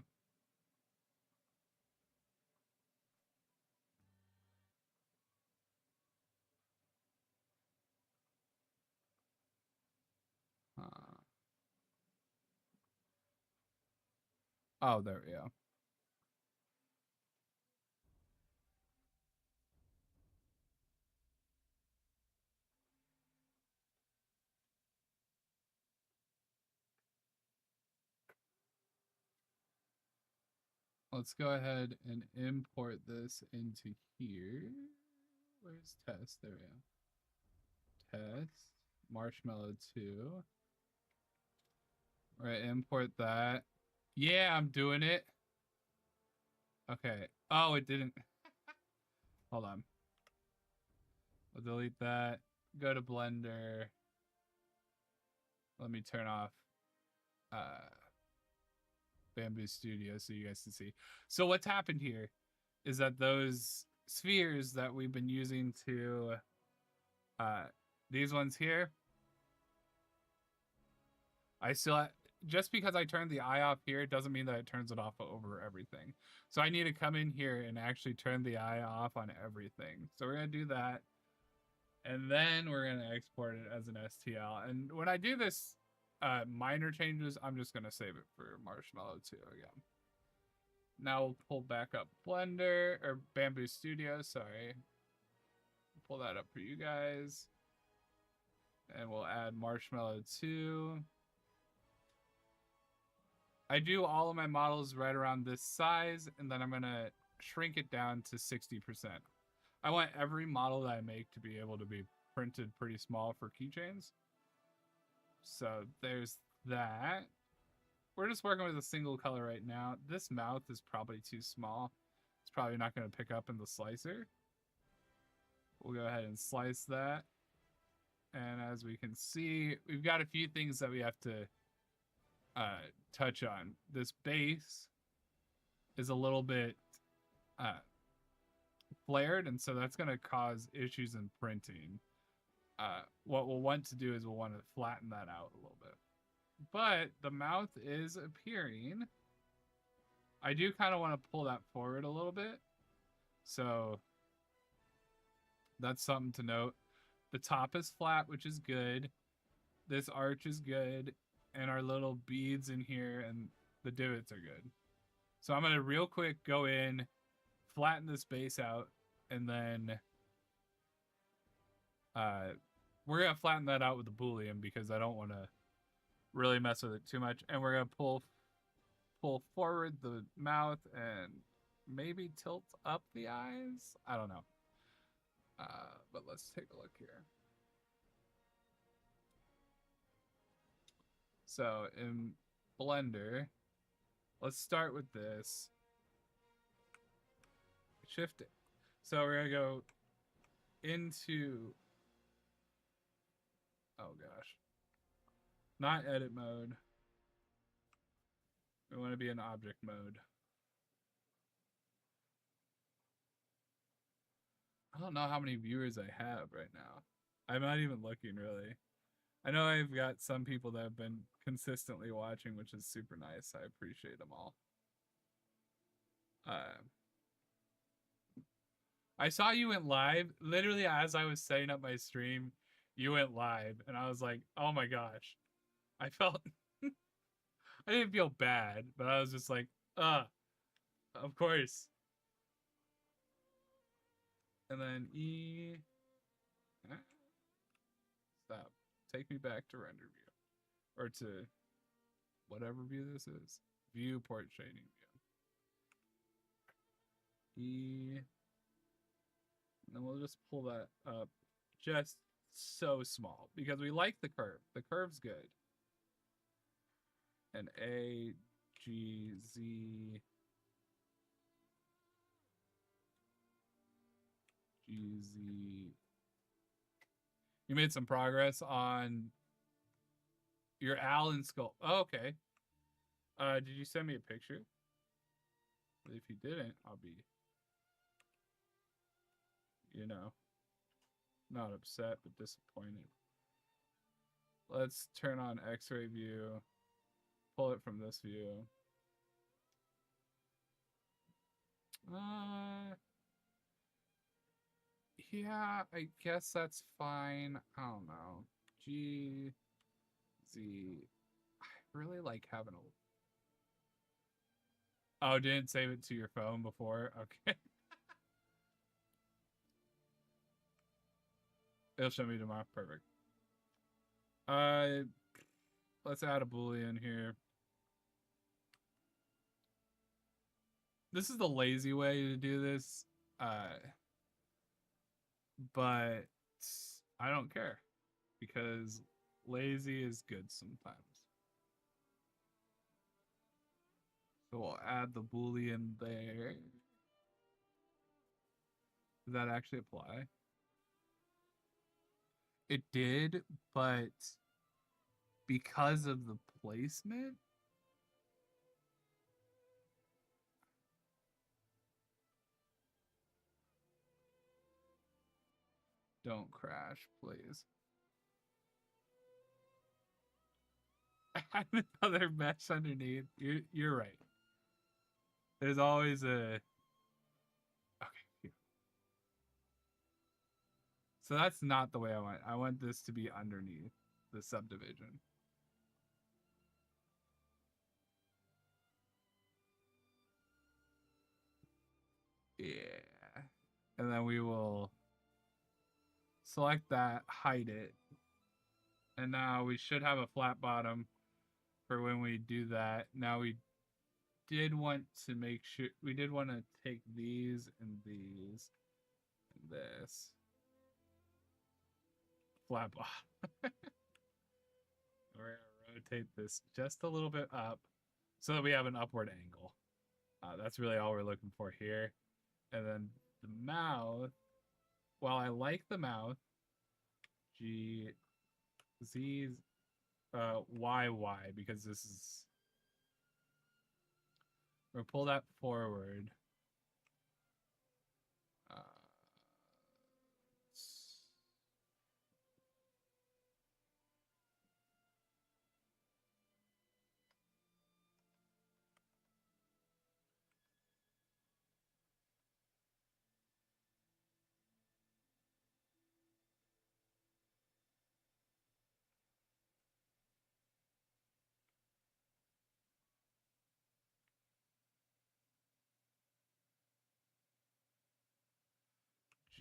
Oh, there we go. Let's go ahead and import this into here. Where's test? There we go. Test. Marshmallow 2. All right, import that. Yeah, I'm doing it. Okay. Oh, it didn't. Hold on. I'll delete that. Go to Blender. Let me turn off Bamboo Studio so you guys can see. So what's happened here is that those spheres that we've been using to these ones here, I still just because I turned the eye off here doesn't mean that it turns it off over everything. So I need to come in here and actually turn the eye off on everything. So we're going to do that. And then we're going to export it as an STL. And when I do this minor changes, I'm just going to save it for Marshmallow 2 again. Now we'll pull back up Blender, or Bamboo Studio, sorry. Pull that up for you guys. And we'll add Marshmallow 2. I do all of my models right around this size, and then I'm going to shrink it down to 60%. I want every model that I make to be able to be printed pretty small for keychains. So there's that. We're just working with a single color right now. This mouth is probably too small. It's probably not going to pick up in the slicer. We'll go ahead and slice that. And as we can see, we've got a few things that we have to touch on. This base is a little bit flared, and so that's going to cause issues in printing. What we'll want to do is we'll want to flatten that out a little bit. But the mouth is appearing. I do kind of want to pull that forward a little bit. So that's something to note. The top is flat, which is good. This arch is good. And our little beads in here and the divots are good. So I'm going to real quick go in, flatten this base out, and then we're going to flatten that out with the Boolean because I don't want to really mess with it too much. And we're going to pull forward the mouth and maybe tilt up the eyes. I don't know. But let's take a look here. So in Blender, let's start with this. Shift it. So we're gonna go into, oh gosh, not edit mode. We want to be in object mode. I don't know how many viewers I have right now. I'm not even looking really. I know I've got some people that have been consistently watching, which is super nice. I appreciate them all. I saw you went live. Literally, as I was setting up my stream, you went live. And I was like, oh my gosh. I felt... I didn't feel bad, but I was just like, Of course. And then E. Stop. Take me back to render view. Or to whatever view this is. Viewport shading view. E. And then we'll just pull that up just so small because we like the curve. The curve's good. And A, G, Z, G, Z. You made some progress on your Allen skull. Oh, okay. Did you send me a picture? If you didn't, I'll be, you know, not upset, but disappointed. Let's turn on X-ray view. Pull it from this view. Yeah, I guess that's fine. I don't know. G, Z. I really like having a... Oh, didn't save it to your phone before? Okay. It'll show me tomorrow. Perfect. Let's add a Boolean here. This is the lazy way to do this. But I don't care because lazy is good sometimes. So we'll add the Boolean there. Does that actually apply? It did, but because of the placement, don't crash, please. Add another mesh underneath. You're right. There's always a... Okay. So that's not the way I want. I want this to be underneath the subdivision. Yeah. And then we will select that, hide it. And now we should have a flat bottom for when we do that. Now we did want to make sure, we did want to take these and these and this. Flat bottom. We're gonna rotate this just a little bit up so that we have an upward angle. That's really all we're looking for here. And then the mouth, while I like the mouth, G, Z, Y, Y, because this is, we'll pull that forward.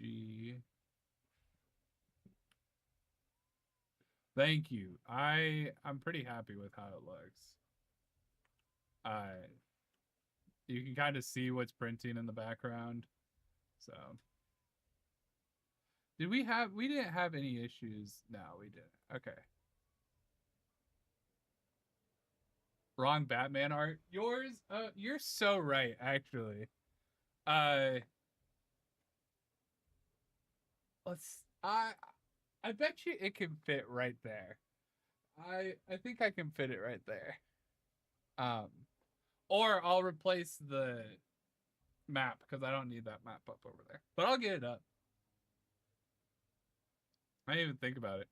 G. Thank you. I'm pretty happy with how it looks. You can kind of see what's printing in the background. So we didn't have any issues. No, we didn't. Okay. Wrong Batman art. Yours, you're so right, actually. I bet you it can fit right there. I think I can fit it right there. Or I'll replace the map because I don't need that map up over there. But I'll get it up. I didn't even think about it.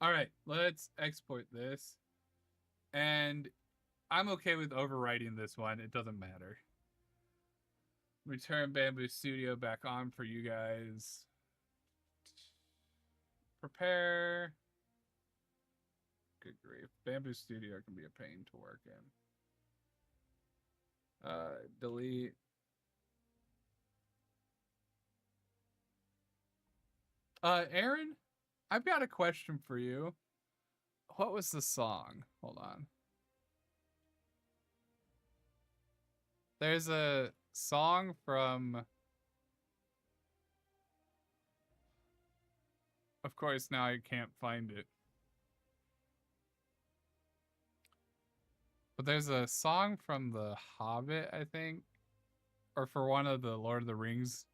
All right, let's export this. And I'm okay with overwriting this one. It doesn't matter. Return Bamboo Studio back on for you guys. Prepare. Good grief. Bamboo Studio can be a pain to work in. Delete. Aaron, I've got a question for you. What was the song? Hold on. There's a song from... Of course, now I can't find it. But there's a song from The Hobbit, I think. Or for one of the Lord of the Rings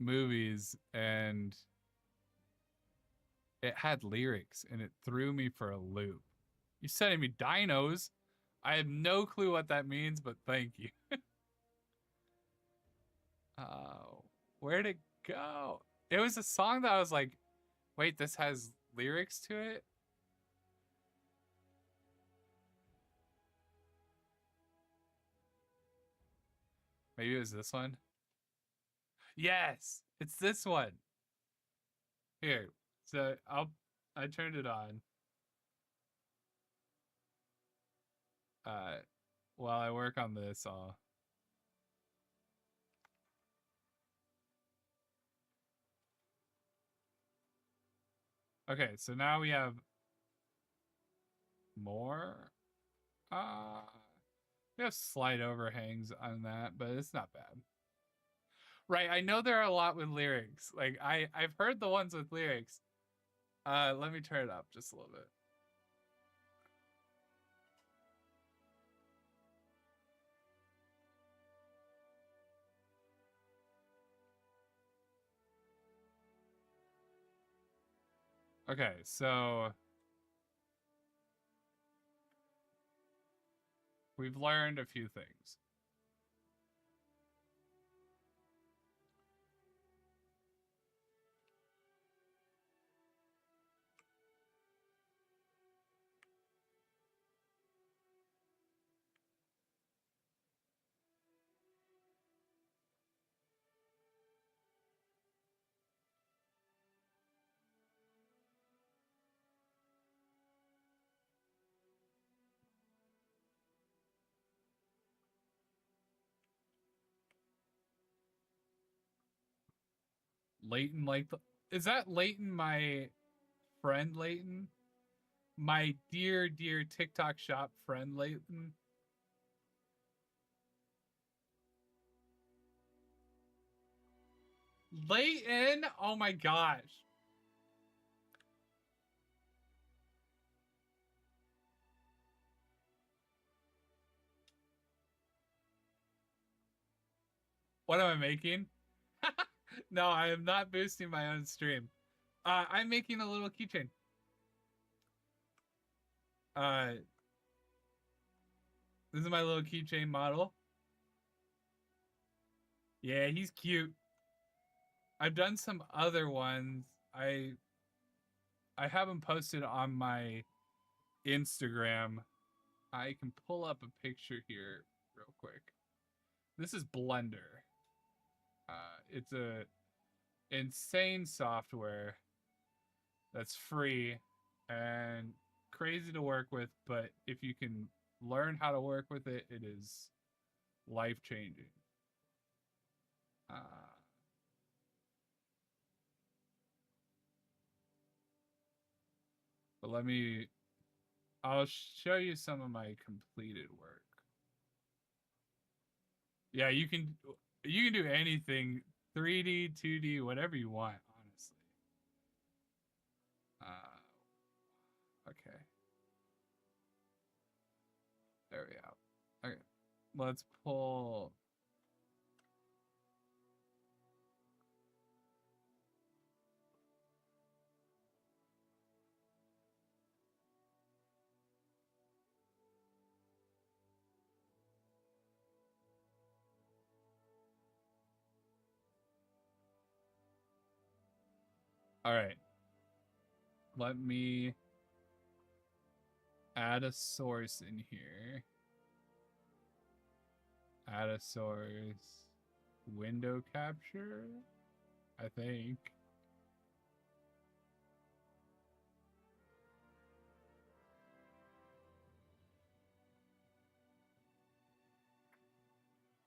movies, and it had lyrics, and it threw me for a loop. You're sending me dinos? I have no clue what that means, but thank you. Where'd it go? It was a song that I was like, wait, this has lyrics to it? Maybe it was this one. Yes, it's this one. Here, so I turned it on. While I work on this, okay, so now we have more. We have slight overhangs on that, but it's not bad. Right, I know there are a lot with lyrics. Like I've heard the ones with lyrics. Let me turn it up just a little bit. Okay, so we've learned a few things. Leighton, like, is that Leighton, my friend Leighton? My dear, dear TikTok shop friend Leighton? Leighton? Oh my gosh. What am I making? No, I am not boosting my own stream. I'm making a little keychain. This is my little keychain model. Yeah, he's cute. I've done some other ones. I have them posted on my Instagram. I can pull up a picture here real quick. This is Blender. It's a insane software that's free and crazy to work with, but if you can learn how to work with it, it is life-changing. But I'll show you some of my completed work. Yeah, you can do anything, 3D, 2D, whatever you want, honestly. Okay. There we go. Okay. Let's pull... All right. Let me add a source in here. Add a source. Window capture, I think.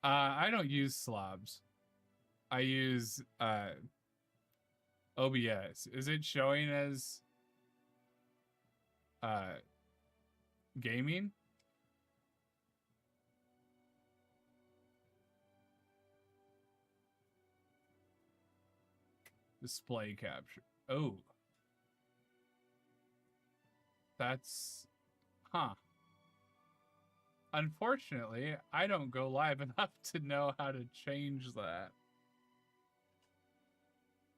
I don't use slobs. I use OBS. Is it showing as gaming? Display capture. Oh. That's... Huh. Unfortunately, I don't go live enough to know how to change that.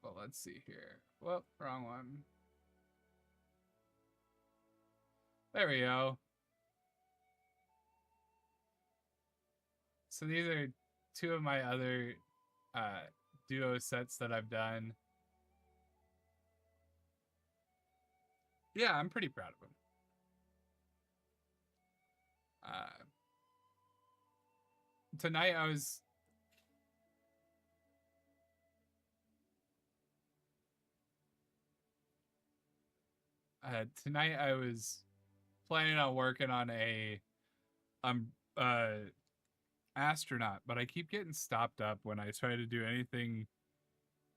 Well, let's see here. Whoop, wrong one. There we go. So these are two of my other duo sets that I've done. Yeah, I'm pretty proud of them. Tonight I was... tonight I was planning on working on a astronaut, but I keep getting stopped up when I try to do anything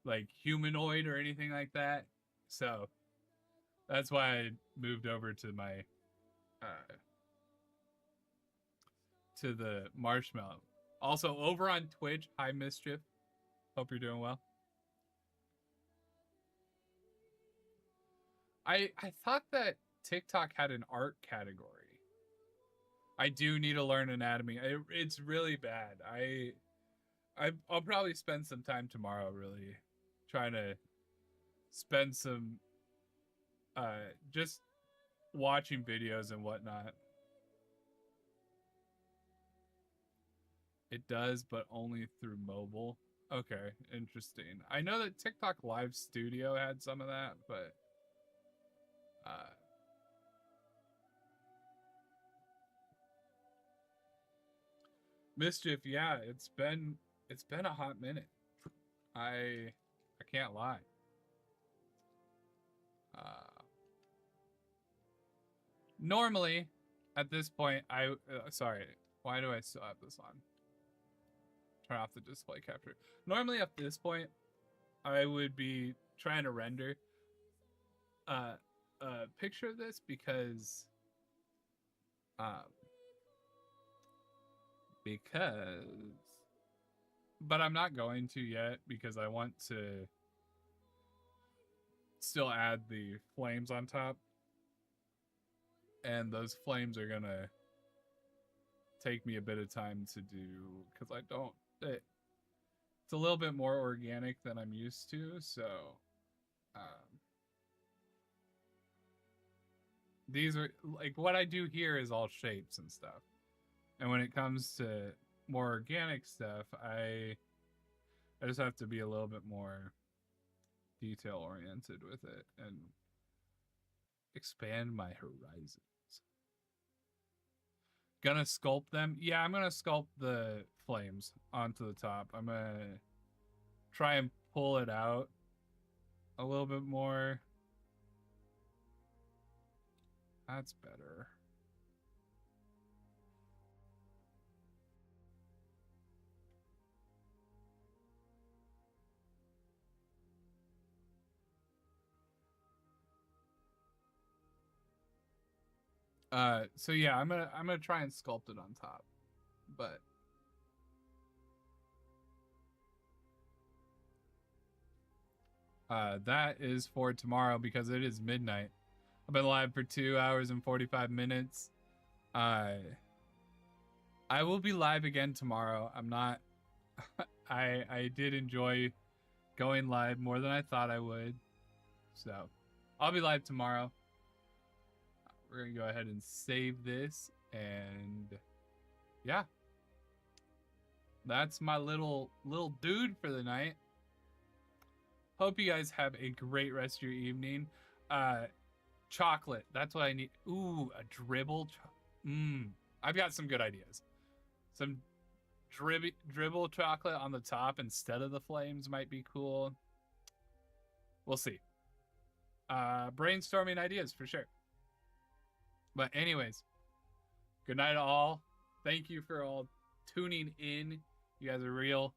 like humanoid or anything like that. So that's why I moved over to my to the marshmallow. Also over on Twitch, hi Mischief. Hope you're doing well. I thought that TikTok had an art category. I do need to learn anatomy. It's really bad. I'll probably spend some time tomorrow really trying to spend some just watching videos and whatnot. It does, but only through mobile. Okay, interesting. I know that TikTok Live Studio had some of that, but Mischief, yeah, it's been a hot minute. I can't lie. Normally, at this point, sorry, why do I still have this on? Turn off the display capture. Normally, at this point, I would be trying to render a picture of this because but I'm not going to yet because I want to still add the flames on top, and those flames are gonna take me a bit of time to do because I don't it's a little bit more organic than I'm used to, so these are like what I do here is all shapes and stuff, and when it comes to more organic stuff, I just have to be a little bit more detail oriented with it and expand my horizons. Gonna sculpt them? Yeah, I'm gonna sculpt the flames onto the top. I'm gonna try and pull it out a little bit more. That's better. So yeah, I'm gonna try and sculpt it on top, but that is for tomorrow because it is midnight. I've been live for 2 hours and 45 minutes. I will be live again tomorrow. I'm not. I did enjoy going live more than I thought I would, so I'll be live tomorrow. We're gonna go ahead and save this, and yeah, that's my little dude for the night. Hope you guys have a great rest of your evening. Chocolate, that's what I need. Ooh, a dribble. I've got some good ideas. Some dribble chocolate on the top instead of the flames might be cool. We'll see. Brainstorming ideas for sure. But anyways, good night all. Thank you for all tuning in You guys are real.